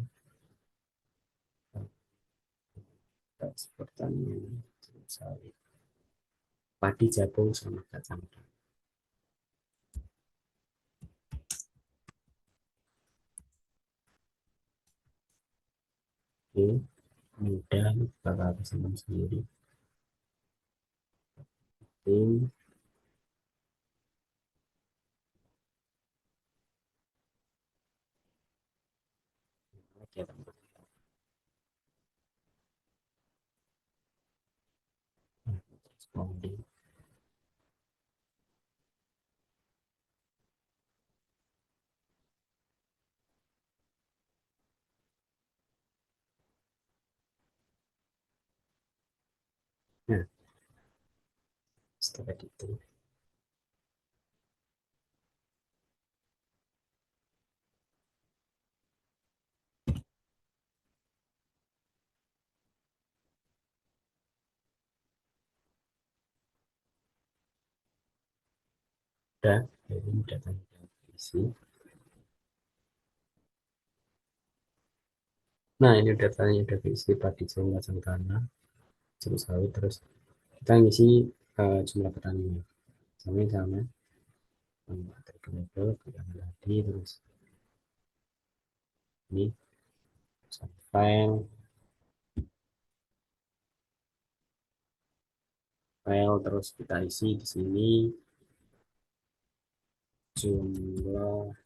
Pertanian sawit, padi jagung sama kacang. Oke, mudah bakal bisa sendiri. Oke, lagi ya teman. Nah, setelah itu udah, ini datanya udah isi. Nah, ini datanya udah isi, padi jagung kacang tanah jeruk sawit, terus kita ngisi jumlah petaninya sama terkena tadi. Terus ini file terus kita isi di sini jumlah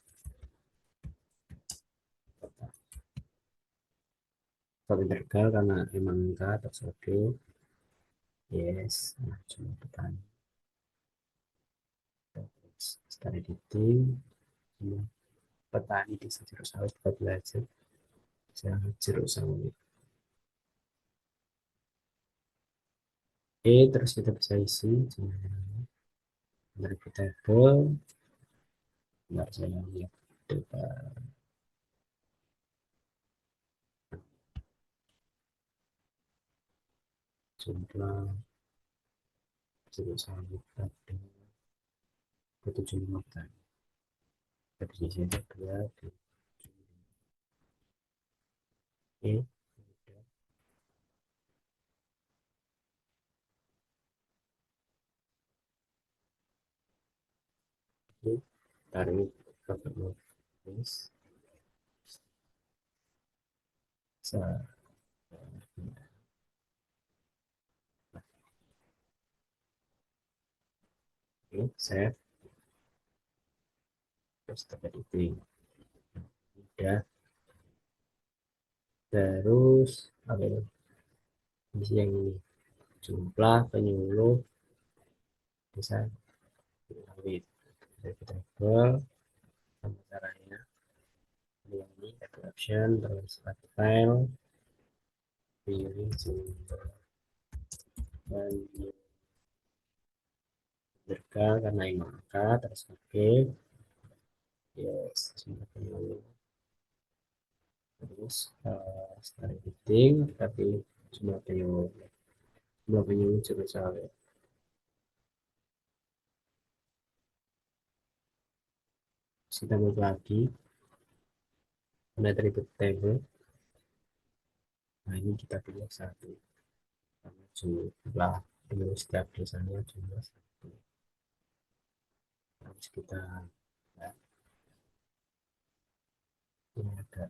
Tapi tegal karena emang enggak atau oke. Yes, nah cuma petani. Terus setelah editing, cuma petani di jeruk sawit kita belajar. Jangan jeruk sawit. Oke, terus kita bisa isi. Marketable. Nggak saya lihat. Coba jumlah jeruk sawit pada 75 petani. Dari sisi kedua, oke, oke, tarik ke yes, oke, save, terus tempat itu udah, terus apa ini? Isi yang ini, jumlah penyuluh bisa sawit. Jadi kita coba sama caranya. Yang ini ada option, terus add file, pilih jumlah dan berkah karena yang angka, terus oke, yes, jumlah penyuluh. Terus setelah editing kita pilih jumlah penyuluh coba cari kita buat lagi ada atribut table. Nah ini kita pilih satu karena jumlah penyuluh setiap desanya jumlah satu. Terus kita ya, ini ada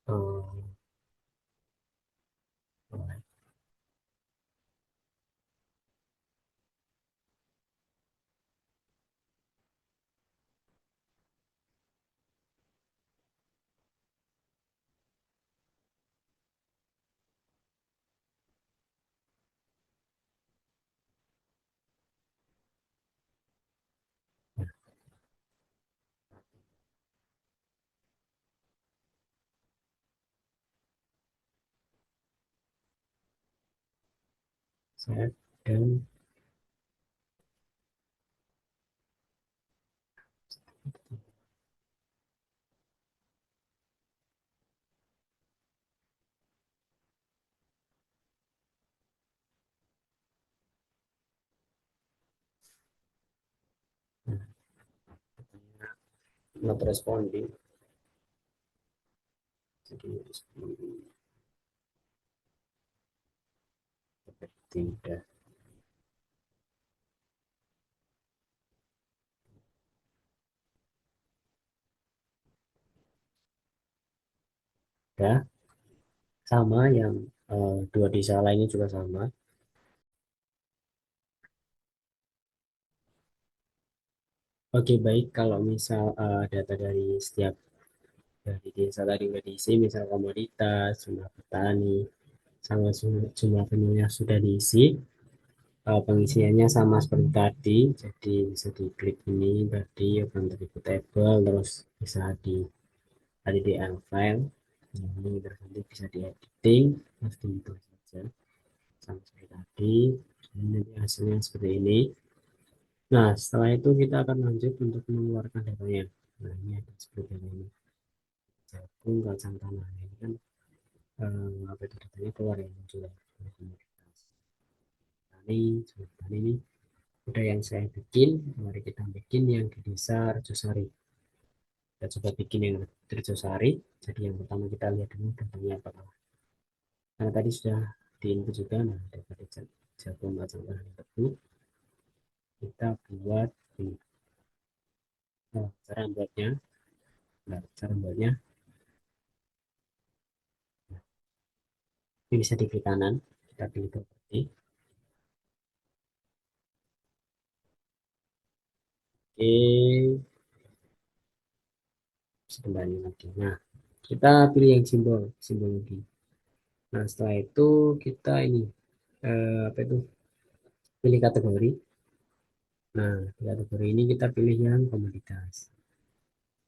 um, set dan not responding jadi tidak ada sama yang dua desa lainnya juga sama. Oke baik kalau misal data dari setiap dari desa tadi udah diisi misal komoditas jumlah petani sama jumlah penyuluh sudah diisi. Pengisiannya sama seperti tadi jadi bisa diklik ini tadi open tribute table terus bisa di tadi di add file. Nah, ini terus nanti bisa di editing terus itu saja sama seperti tadi. Ini nanti hasilnya seperti ini. Nah setelah itu kita akan lanjut untuk mengeluarkan datanya. Nah ini ada seperti ini jagung kacang tanah ini kan apa itu datanya keluar ya muncul ya komoditas tani jumlah tani ini udah yang saya bikin. Mari kita bikin yang di desa Arjosari. Kita coba bikin yang di Arjosari. Jadi yang pertama kita lihat dulu datanya apakah karena tadi sudah di input juga. Nah daripada jagung kacang tanah tebu kita buat ini. Nah, cara buatnya ini bisa di klik kanan kita pilih properti. Oke kembali lagi. Nah Kita pilih yang simbol, simbologi. Nah, setelah itu kita ini apa itu? Pilih kategori. Nah, di kategori ini kita pilih yang komoditas.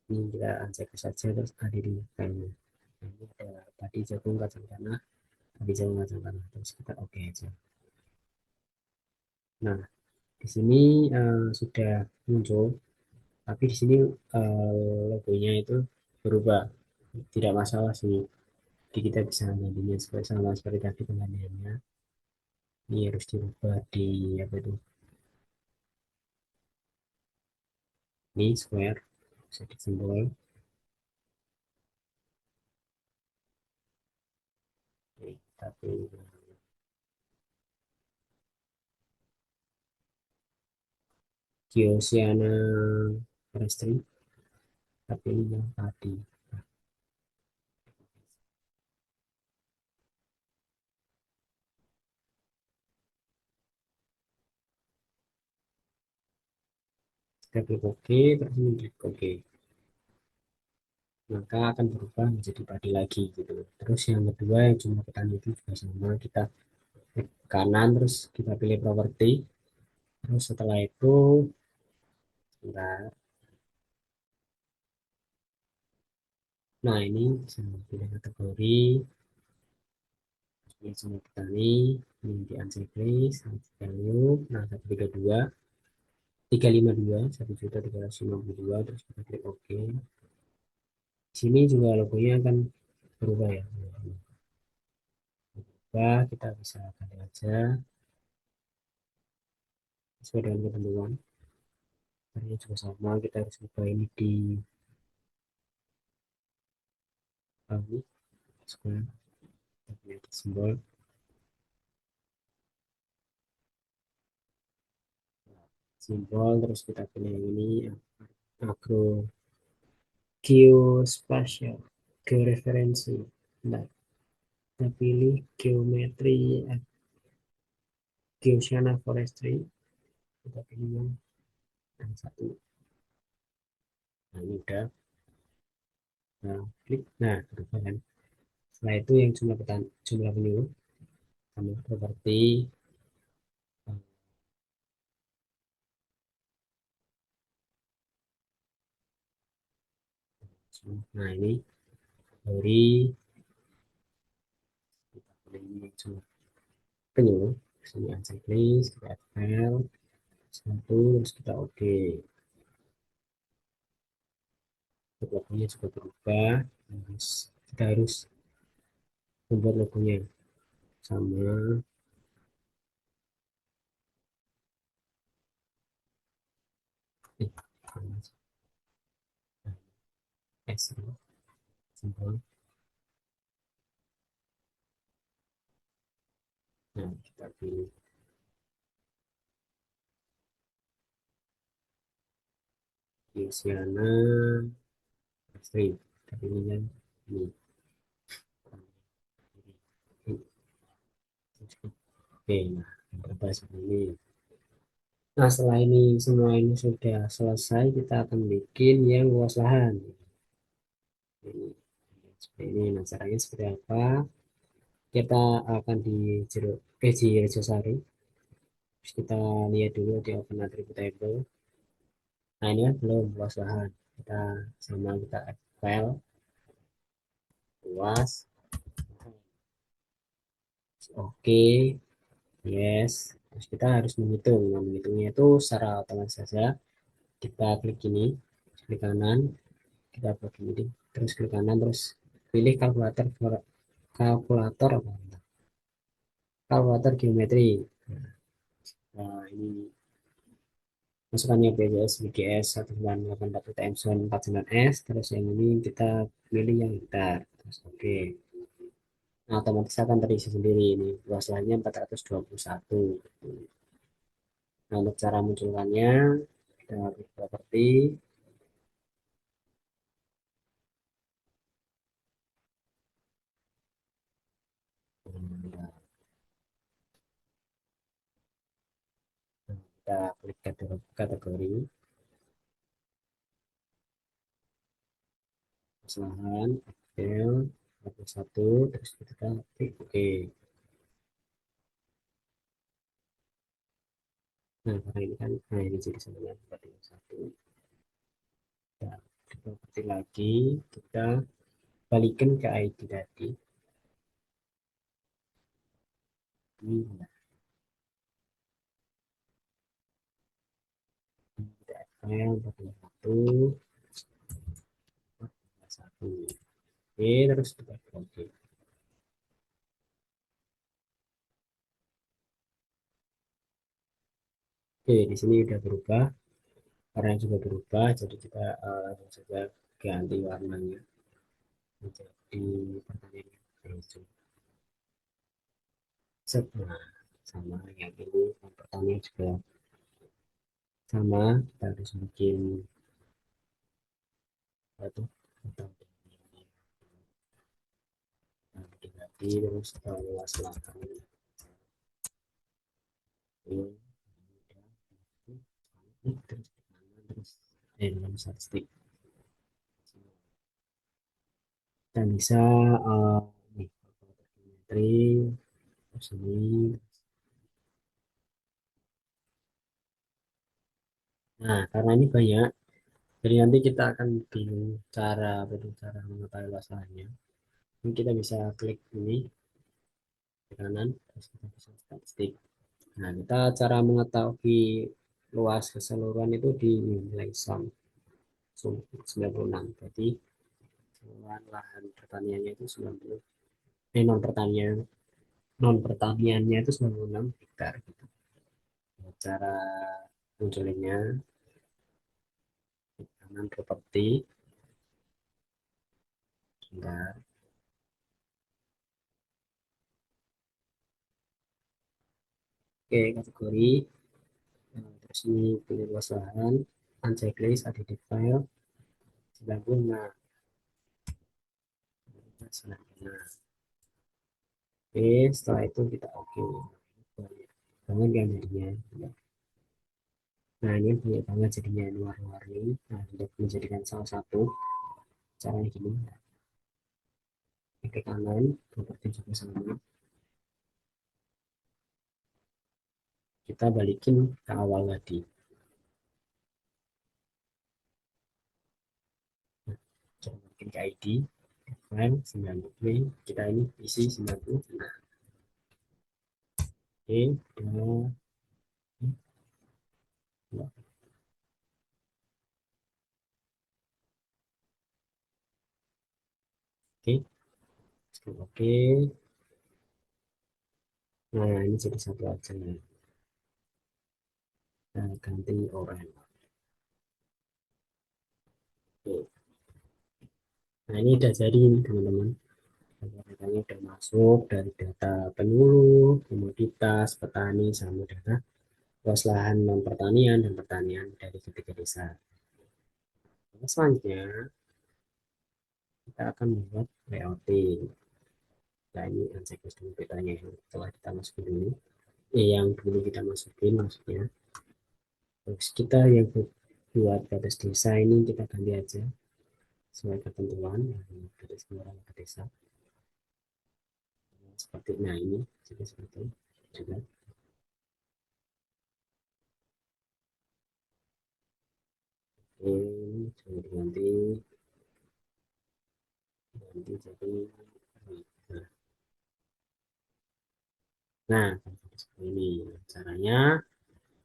Ini kita cek saja terus ada di file. Nah, ini ada padi jagung kacang tanah, padi jagung kacang tanah. Terus kita oke aja. Nah, di sini sudah muncul, tapi di sini logonya itu berubah. Tidak masalah sih. Jadi kita bisa gantinya seperti sama seperti tadi penggantiannya. Ini harus dirubah di apa itu? Ini square, sedikit simbol. Oke, tapi Geosiana Forestry, tapi ini yang tadi. Kita klik OK, terus ini klik OK. Maka akan berubah menjadi padi lagi gitu. Terus yang kedua yang cuma petani itu juga sama, kita klik kanan terus kita pilih properti. Terus setelah itu, sebentar. Nah ini bisa pilih kategori, pilih semua petani, ini di unchecklist, value, nah 132, 352, 1.352, terus kita klik OK. Di sini juga logonya akan berubah ya. Berubah, kita bisa ganti aja sesuai dengan ketentuan. Caranya juga sama, kita harus ubah ini di bawah, square, kita pilih simbol, simbol, terus kita pilih yang ini, agro geospatial, georeferensi. Nah, kita pilih geometri, geosiana forestry, kita pilih yang satu. Nah, ini udah, nah, klik, nah, berubah kan. Setelah itu yang jumlah penyuluh, tambah properti, nah ini dari kita pilih ini jumlah penyuluh, sini checklist, kita add file, satu, terus kita oke. Logonya juga berubah, terus kita harus membuat logonya sama, eh, S, simbol. Nah, kita pilih Luciana Astri. Kita pilih yang ini. Oke, nah, berubah seperti ini. Nah, setelah ini semua ini sudah selesai, kita akan bikin yang luas lahan. Ini, seperti ini. Nah, caranya seperti apa? Kita akan di jeruk, di Rejosari. Terus kita lihat dulu di open attribute table. Nah, ini kan belum luas lahan. Kita sama kita add file luas. Oke, yes. Terus kita harus menghitung. Nah, menghitungnya itu secara otomatis saja. Kita klik ini, klik kanan, kita klik ini, terus klik kanan, terus pilih kalkulator, kalkulator apa? Kalkulator geometri. Nah, ini masukannya BGS, BGS 1984 UTM 49S, terus yang ini kita pilih yang hektar. Terus oke. Nah, otomatis akan terisi sendiri ini. Luas lahannya 421. Nah, untuk cara munculkannya, kita klik properti. Kita klik kategori lahan, Del satu terus kita klik oke. Nah karena ini kan nah ini jadi sama dengan satu. Nah, kita ketik lagi, kita balikin ke ID tadi. Ini kita file 41 oke terus kita oke. Oke di sini udah berubah, warnanya juga berubah, jadi kita langsung saja ganti warnanya menjadi pertanyaan hijau. Nah, sama yang ini yang pertama juga sama, kita harus bikin satu atau ganti terus luas lahan ini terus terus dalam statistik kita bisa uh, nih trigonometri terus ini. Nah karena ini banyak, jadi nanti kita akan bingung cara cara mengetahui luas lahannya. Ini kita bisa klik ini di kanan terus kita bisa statistik. Nah kita cara mengetahui luas keseluruhan itu di nilai sum 96. Jadi keseluruhan lahan pertaniannya itu 90, non pertaniannya itu 96 hektar gitu. Nah, cara munculinnya di kanan properti, sebentar. Oke kategori. Nah, terus ini pilih luas lahan, unchecklist, edit file, 96. Nah, oke, setelah itu kita oke. Banyak banget kan jadinya. Nah, ini banyak banget jadinya warna-warni. Nah, untuk menjadikan salah satu caranya gini. Ke kanan, seperti juga sama. Kita balikin ke awal tadi. Nah, kita balikin ke ID. File 90. Kita ini isi 90. Nah, oke. Dua, dua, oke. Oke. Nah, ini jadi satu aja. Nah, ganti oranye. Oke. Nah, ini udah jadi nih, teman-teman. Datanya udah masuk dari data penyuluh, komoditas, petani, sama data luas lahan non pertanian dan pertanian dari ketiga desa. Nah, selanjutnya kita akan membuat layouting. Nah ini unchecklist dulu petanya yang telah kita masukin dulu. Yang dulu kita masukin maksudnya. Terus kita yang buat batas desa ini kita ganti aja sesuai ketentuan batas kelurahan ke desa. Seperti nah ini jadi seperti juga. Oke, coba diganti ganti jadi nah, nah seperti ini caranya.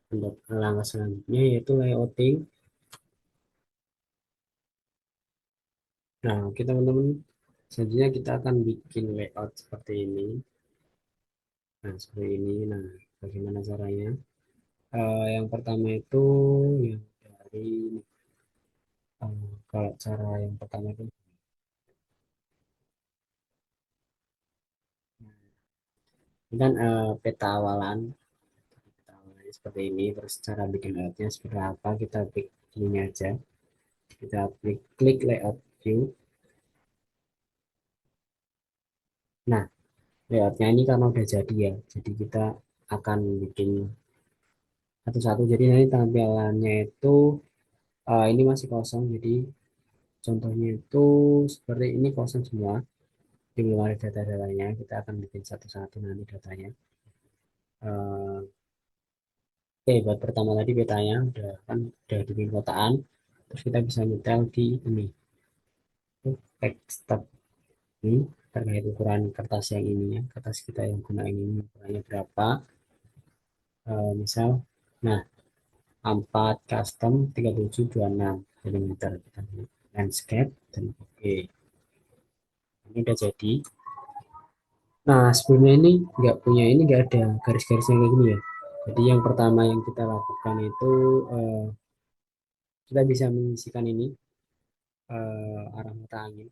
Untuk langkah selanjutnya yaitu layouting. Nah oke teman-teman, selanjutnya kita akan bikin layout seperti ini. Nah seperti ini. Nah bagaimana caranya? Yang pertama itu yang dari kalau cara yang pertama itu ini kan peta awalan. Peta awalannya seperti ini. Terus cara bikin layoutnya seperti apa? Kita klik ini aja. Kita klik layout view. Nah layoutnya ini karena udah jadi ya, jadi kita akan bikin satu-satu. Jadi nanti tampilannya itu ini masih kosong, jadi Contohnya itu seperti ini kosong semua, belum ada data-datanya. Kita akan bikin satu-satu nanti datanya. Buat pertama tadi petanya udah kan udah dibikin kotaan, terus kita bisa nyetel di ini text tab ini terkait ukuran kertas yang ini ya, kertas kita yang gunain ini ukurannya berapa. Misal, nah 4 custom 3726 mm kita landscape dan oke, ini udah jadi. Nah sebelumnya ini nggak ada garis-garisnya kayak gini ya. Jadi yang pertama yang kita lakukan itu eh, kita bisa mengisikan ini arah mata angin.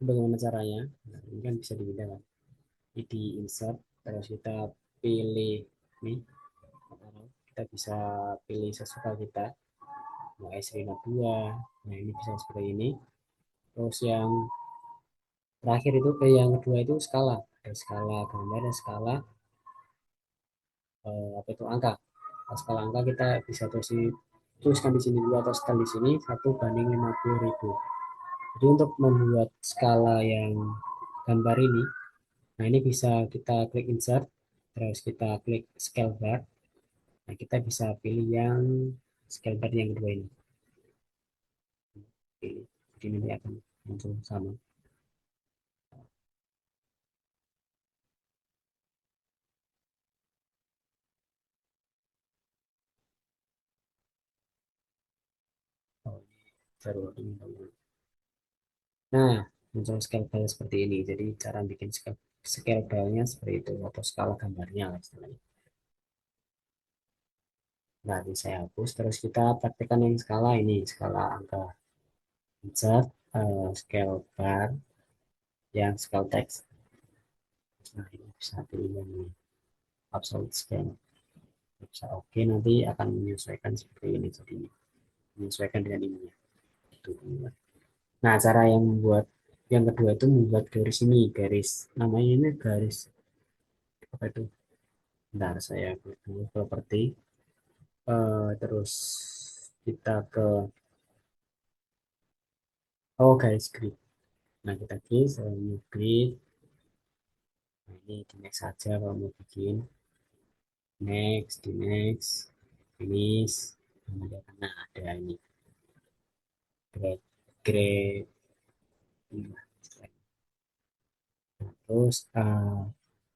Bagaimana caranya? Nah, ini kan bisa dipindah kan. Ini di insert, terus kita pilih nih, kita bisa pilih sesuka kita, mau S52. Nah, ini bisa seperti ini. Terus yang terakhir itu, yang kedua itu skala. Ada skala gambar dan skala apa itu angka. Nah, skala angka kita bisa tuliskan di sini dulu atau setel di sini 1:50.000. Jadi untuk membuat skala yang gambar ini, nah ini bisa kita klik insert, terus kita klik scale bar. Nah kita bisa pilih yang scale bar yang kedua ini. Pilih. Jadi nanti akan muncul sama. Oh, ini baru ini teman. Nah muncul scale bar seperti ini. Jadi cara bikin scale barnya seperti itu atau skala gambarnya lah istilahnya. Nah ini saya hapus. Terus kita praktekkan yang skala ini, skala angka. Insert scale bar yang scale text. Nah ini bisa pilih yang ini, absolute scale. Bisa oke, nanti akan menyesuaikan seperti ini, jadi menyesuaikan dengan ini ya. Gitu. Nah cara yang membuat yang kedua itu membuat garis ini, garis namanya ini garis apa itu, bentar saya klik dulu properti. Terus kita ke garis grid. Nah kita klik new grid. Nah, ini di next saja kalau mau bikin, next, di next, finish. Nah ada ini grade grade. Terus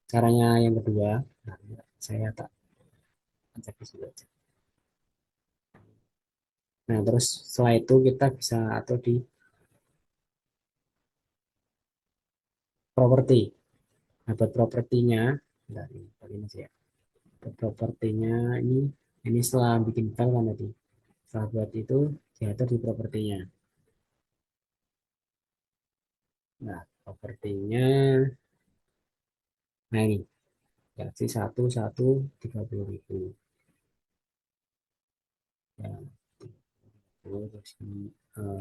caranya yang kedua, nah, saya tak ajak di situ aja. Nah, terus setelah itu kita bisa atau di properti. Nah, buat propertinya, dari ini aja ya. Buat propertinya ini setelah bikin file kan tadi. Setelah buat itu diatur di propertinya. Nah, propertinya, nah ini Galaxy 1 1 30.000. Ya, terus ini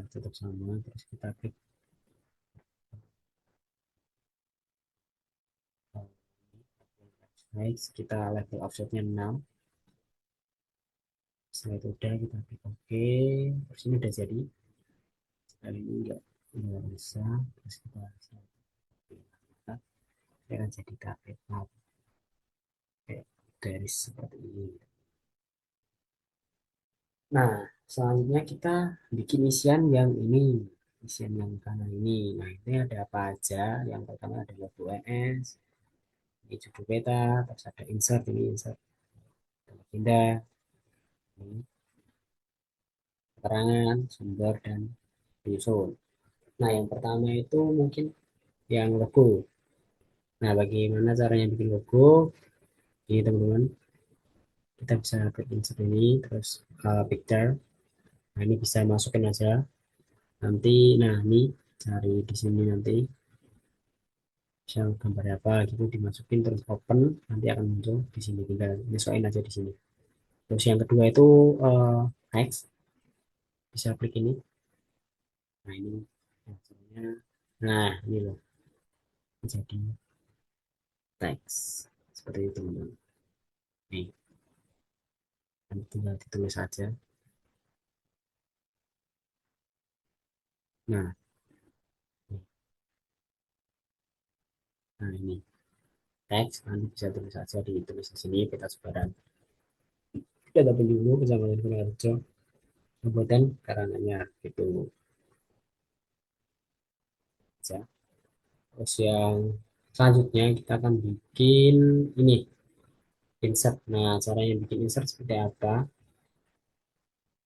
tetap sama. Terus kita klik next, kita level offsetnya 6. Setelah itu udah kita klik OK, terus ini udah jadi. Kali ini nggak bisa, terus kita akan jadi karet kayak garis seperti ini. Nah selanjutnya kita bikin isian yang ini, isian yang kanan ini. Nah ini ada apa aja? Yang pertama ada logo NS, ini judul beta, terus ada insert, ini insert pindah, ini keterangan sumber dan penyusun. Nah yang pertama itu mungkin yang logo. Nah bagaimana caranya bikin logo ini teman-teman? Kita bisa klik insert ini, terus picture. Nah ini bisa masukin aja nanti. Nah ini cari di sini nanti bisa gambar apa gitu, dimasukin terus open, nanti akan muncul di sini, tinggal nyesuaiin aja di sini. Terus yang kedua itu text, bisa klik ini. Nah ini hasilnya. Nah ini loh, jadi teks seperti itu teman-teman. Nih nanti tinggal ditulis aja. Nah, nah ini teks nanti bisa tulis saja ditulis di sini peta sebaran. Kita dapat dulu Kecamatan Kunoarjo, Kabupaten Karanganyar gitu aja. Terus yang selanjutnya kita akan bikin ini insert. Nah, caranya bikin insert seperti apa?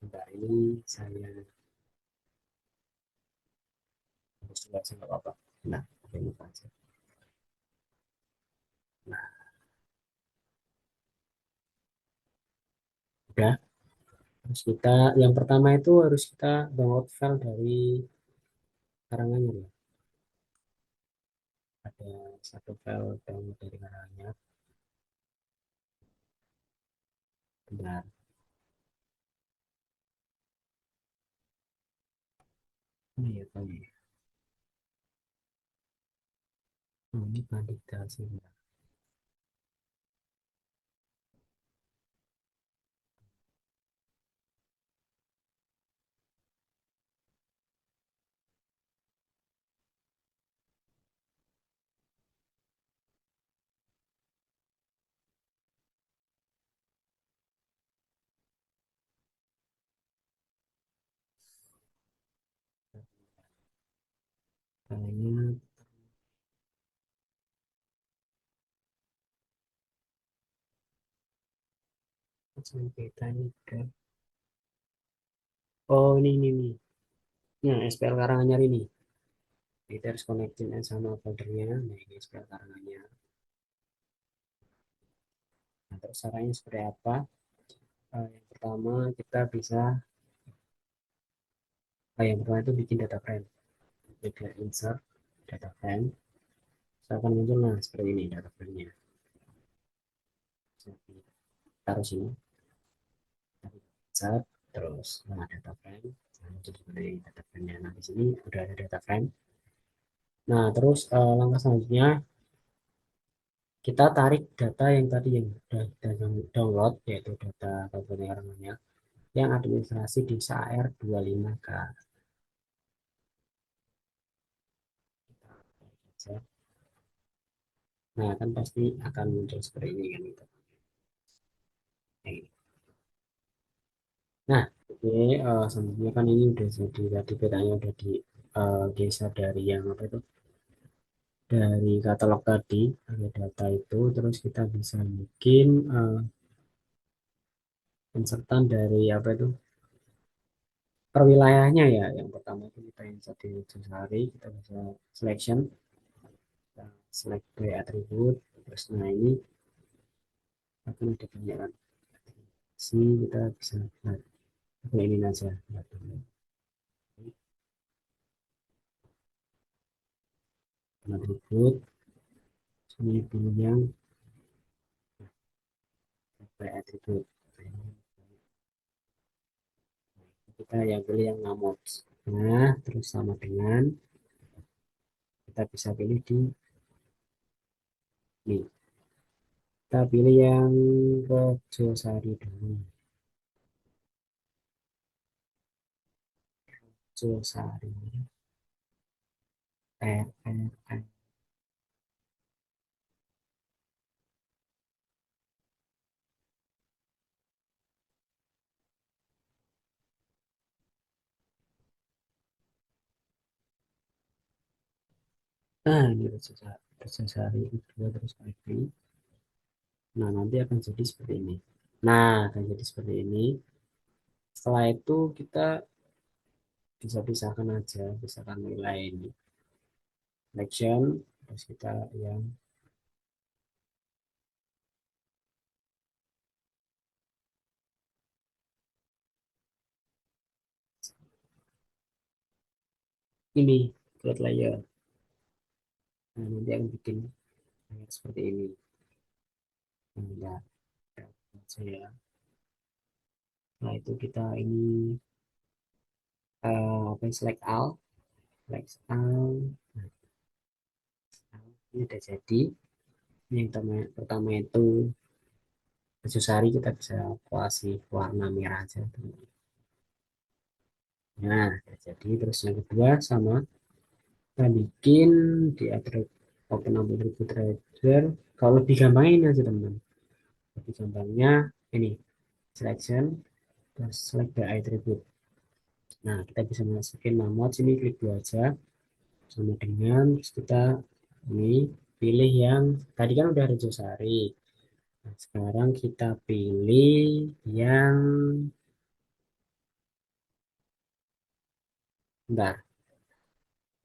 Bentar ini saya harus coba nggak apa-apa. Nah, ini aja. Nah, udah. Terus kita yang pertama itu harus kita download file dari Karanganyar ya. Ada satu file download dari Karanganyar. Bentar. Ini ya tadi. Oh, ini validasi. Filenya sampai tadi ke. Oh, ini nih. Nah, SPL Karanganyar ini. Kita harus connectin sama foldernya. Nah, ini SPL Karanganyar. Nah, terus caranya seperti apa? Yang pertama kita bisa, yang pertama itu bikin data frame. Kita insert data frame. Saya akan muncul nah seperti ini data frame-nya. Jadi, taruh sini, insert, terus nah data frame. Nah, muncul seperti data frame-nya. Nah, di sini udah ada data frame. Nah, terus langkah selanjutnya kita tarik data yang tadi yang sudah kita download, yaitu data Kabupaten Karanganyar yang administrasi di SAR 25K. Nah, kan pasti akan muncul seperti ini kan gitu. Nah, oke, selanjutnya kan ini udah jadi tadi petanya udah digeser dari yang apa itu dari katalog tadi ada data itu, terus kita bisa bikin insertan dari apa itu perwilayahnya ya. Yang pertama itu kita insert di sehari, kita bisa selection, kita select by attribute, terus nah ini akan ada banyak kan. Sini kita bisa nah, ini aja. Atribut, sini pilih yang by attribute. Kita yang pilih yang ngamot. Nah, terus sama dengan kita bisa pilih di ini. Kita pilih yang Rojosari dulu. Rojosari. R. Nah, ini Rojosari. Rojosari kedua terus lagi. Nah, nanti akan jadi seperti ini. Nah, akan jadi seperti ini. Setelah itu kita bisa pisahkan aja, pisahkan nilai ini. Selection, terus kita yang ini, create layer. Nah, nanti akan bikin layer seperti ini. Nah, ya, saya. Nah, itu kita ini apa select all, select all. Nah, ini udah jadi. Yang pertama itu khusus hari kita bisa kasih warna merah aja. Nah, jadi terus yang kedua sama kita bikin di open attribute trader. Kalau lebih gampang ini aja teman-teman. Lebih gampangnya ini selection terus select the attribute. Nah, kita bisa masukin nama sini klik dua aja sama dengan terus kita ini pilih yang tadi kan udah Rejosari. Nah, sekarang kita pilih yang bentar,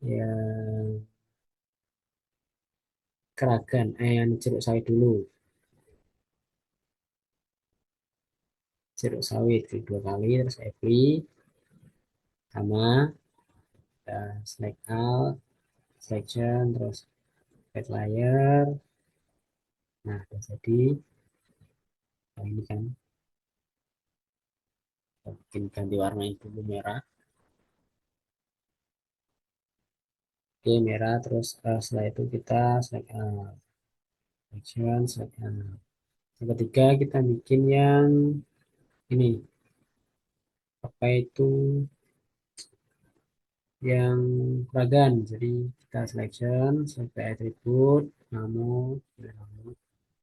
yang Keragan, yang jeruk sawit dulu. Jeruk sawit klik dua kali terus apply sama select all, selection, terus add layer. Nah, udah jadi. Nah, ini kan kita bikin ganti warnanya dulu merah. Oke, merah. Terus setelah itu kita select all, selection, select all. Yang ketiga kita bikin yang ini apa itu yang peragan. Jadi kita selection sampai attribute namo,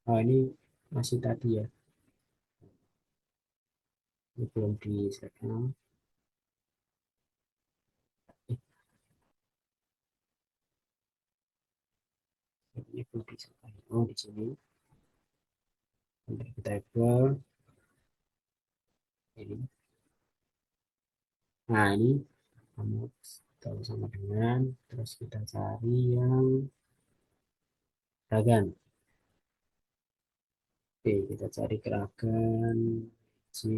oh ini masih tadi ya, ini belum di selection. Ini belum di selection. Oh di sini untuk table ini. Nah ini kamu tahu sama dengan terus kita cari yang peragan. Oke, kita cari gerakan si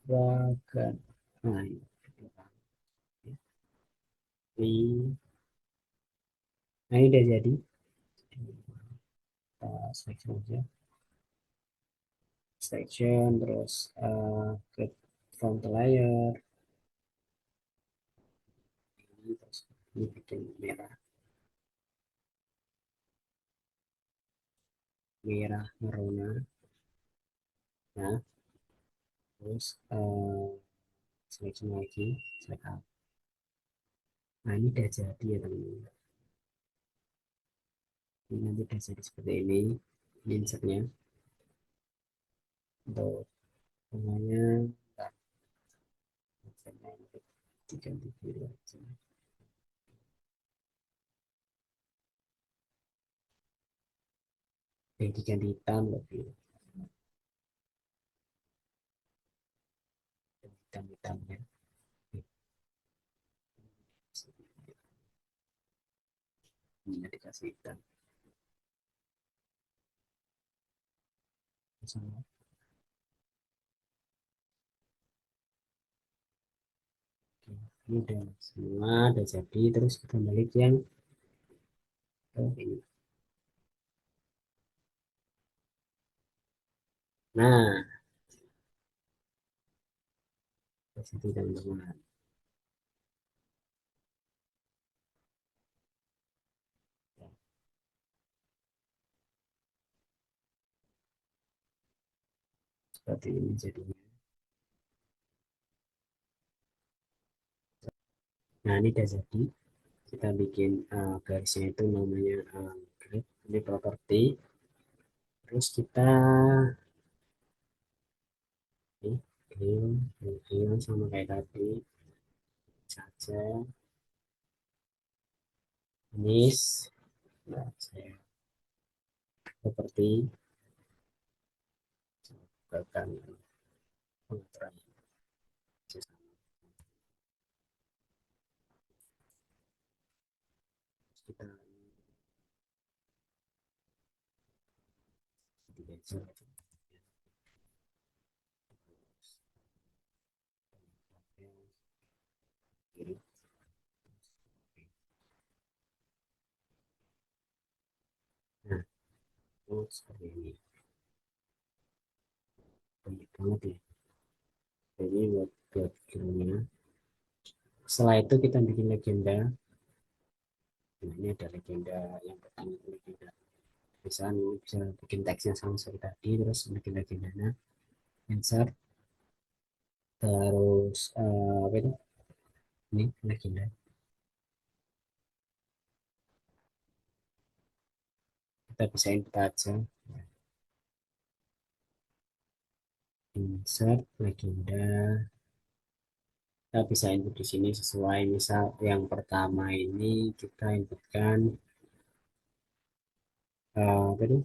gerakan. Nah ini ini, nah ini udah jadi. Kita selection aja section terus ke front layer ini terus ini bikin merah merah merona. Nah terus selection lagi select out. Nah ini udah jadi ya teman-teman, ini nanti udah jadi seperti ini insertnya untuk namanya. Nah, diganti biru aja, diganti hitam lebih hitam hitamnya ini dikasih hitam sama. Ini udah semua udah jadi terus kita balik yang ini. Nah di situ teman-teman seperti ini jadinya. Nah ini udah jadi, kita bikin garisnya itu namanya grid, ini properti, terus kita ini fill sama kayak tadi saja nis. Nah, saya seperti bukan pengaturan kita di kiri. Nah itu seperti ini, banyak banget ya ini buat backgroundnya. Setelah itu kita bikin legenda. Nah, ini ada legenda yang pertama itu legenda. Misalnya bisa bikin teksnya sama seperti tadi, terus bikin legendanya, insert, Terus apa itu? Ini legenda. Kita bisa input aja. Insert legenda. Kita bisa input di sini sesuai. Misal yang pertama ini kita inputkan apa itu?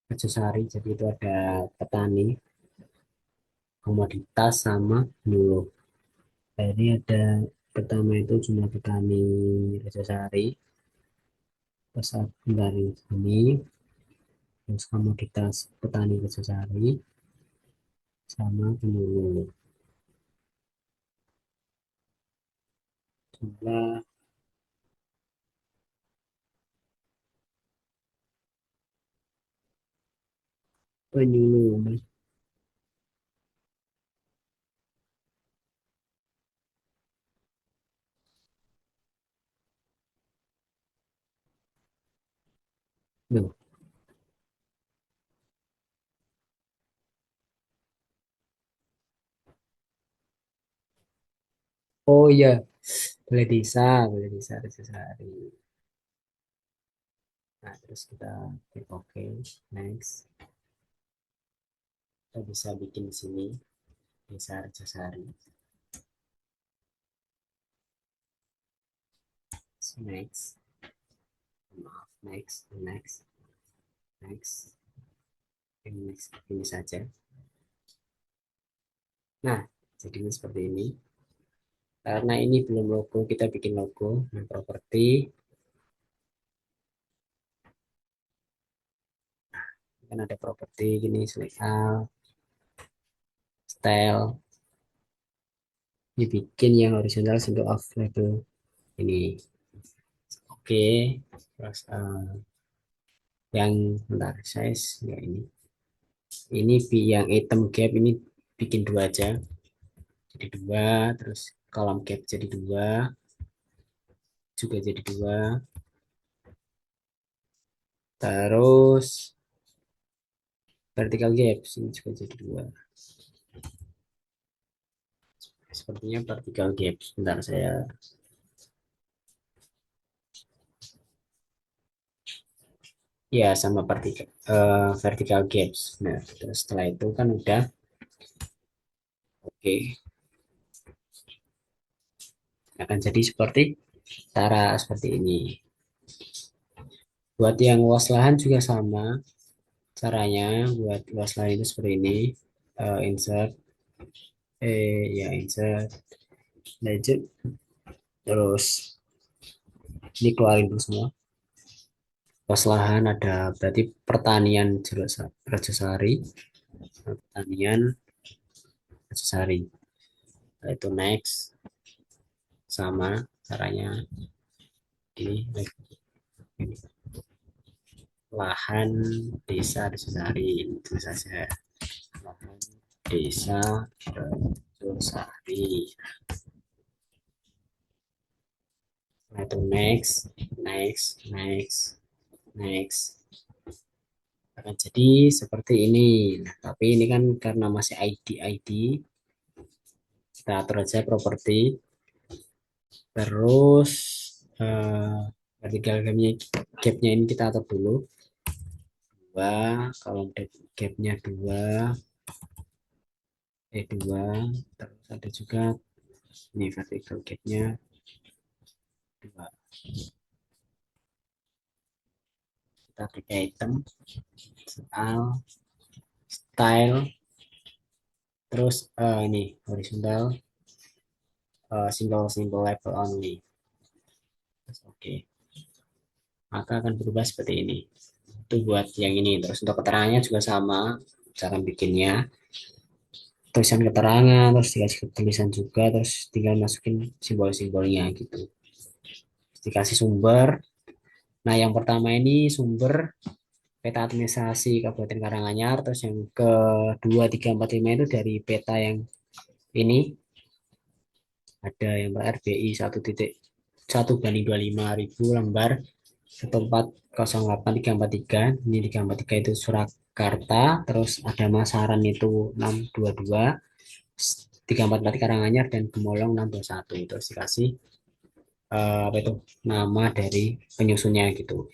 Aksesoris. Jadi itu ada petani, komoditas sama dulu. Jadi ada pertama itu cuma petani Rejosari, terus dari sini, terus komoditas petani Rejosari sama penyuluh. Jumlah penyuluh. Loh, oh iya, boleh desa Rejosari. Nah, terus kita klik OK, next. Kita bisa bikin di sini desa Rejosari. Next, maaf, next, ini saja. Nah, jadinya seperti ini. Karena ini belum logo, kita bikin logo. Nah, properti, kan ada properti gini, layout, style. Dibikin yang horizontal untuk off label ini. Oke, terus yang bentar size ya ini. Ini yang item gap ini bikin dua aja, jadi dua. Terus kolom gap jadi dua, juga jadi dua. Terus vertical gap ini juga jadi dua. Sepertinya vertical gap. Bentar saya. Ya, sama vertical gaps. Nah, terus setelah itu kan udah oke. Akan jadi seperti cara seperti ini. Buat yang luas lahan juga sama caranya. Buat luas lahan itu seperti ini. Insert, ya insert, legend. Terus ini keluarin dulu semua. Luas lahan ada berarti pertanian Rajasari, pertanian Rajasari. Nah, itu next sama caranya ini. Lahan desa Sari itu saja. Lahan desa Sari. Nah, itu next, next, next, next. Akan jadi seperti ini. Nah, tapi ini kan karena masih ID, kita atur aja properti. Terus vertical gapnya ini kita atur dulu. Dua, kalau gapnya dua, dua. Terus ada juga ini vertical gapnya dua. Kita klik item, soal, style, terus ini horizontal, single level only. Terus oke, maka akan berubah seperti ini. Itu buat yang ini. Terus untuk keterangannya juga sama cara bikinnya. Tulisan keterangan, terus dikasih tulisan juga, terus tinggal masukin simbol-simbolnya gitu. Terus dikasih sumber. Nah, yang pertama ini sumber peta administrasi Kabupaten Karanganyar. Terus yang kedua, tiga, empat, lima itu dari peta yang ini. Ada yang RBI 1.1/25.000 lembar 1408343. Ini 343 itu Surakarta. Terus ada Masaran itu 622. 344 Karanganyar dan Gemolong 621, terus dikasih apa itu nama dari penyusunnya gitu.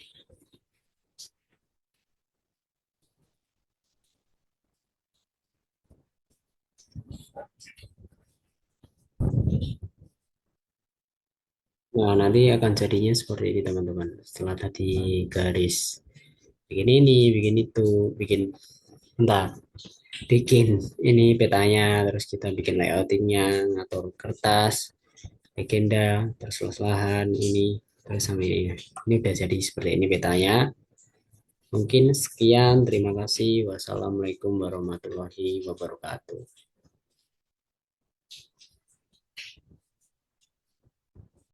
Nah, nanti akan jadinya seperti ini teman-teman. Setelah tadi garis bikin ini, bikin itu, bikin entah, bikin ini petanya, terus kita bikin layoutingnya, ngatur kertas, legenda, terus lahan ini, terus sampai ini. Ini udah jadi seperti ini petanya. Mungkin sekian, terima kasih. Wassalamualaikum warahmatullahi wabarakatuh.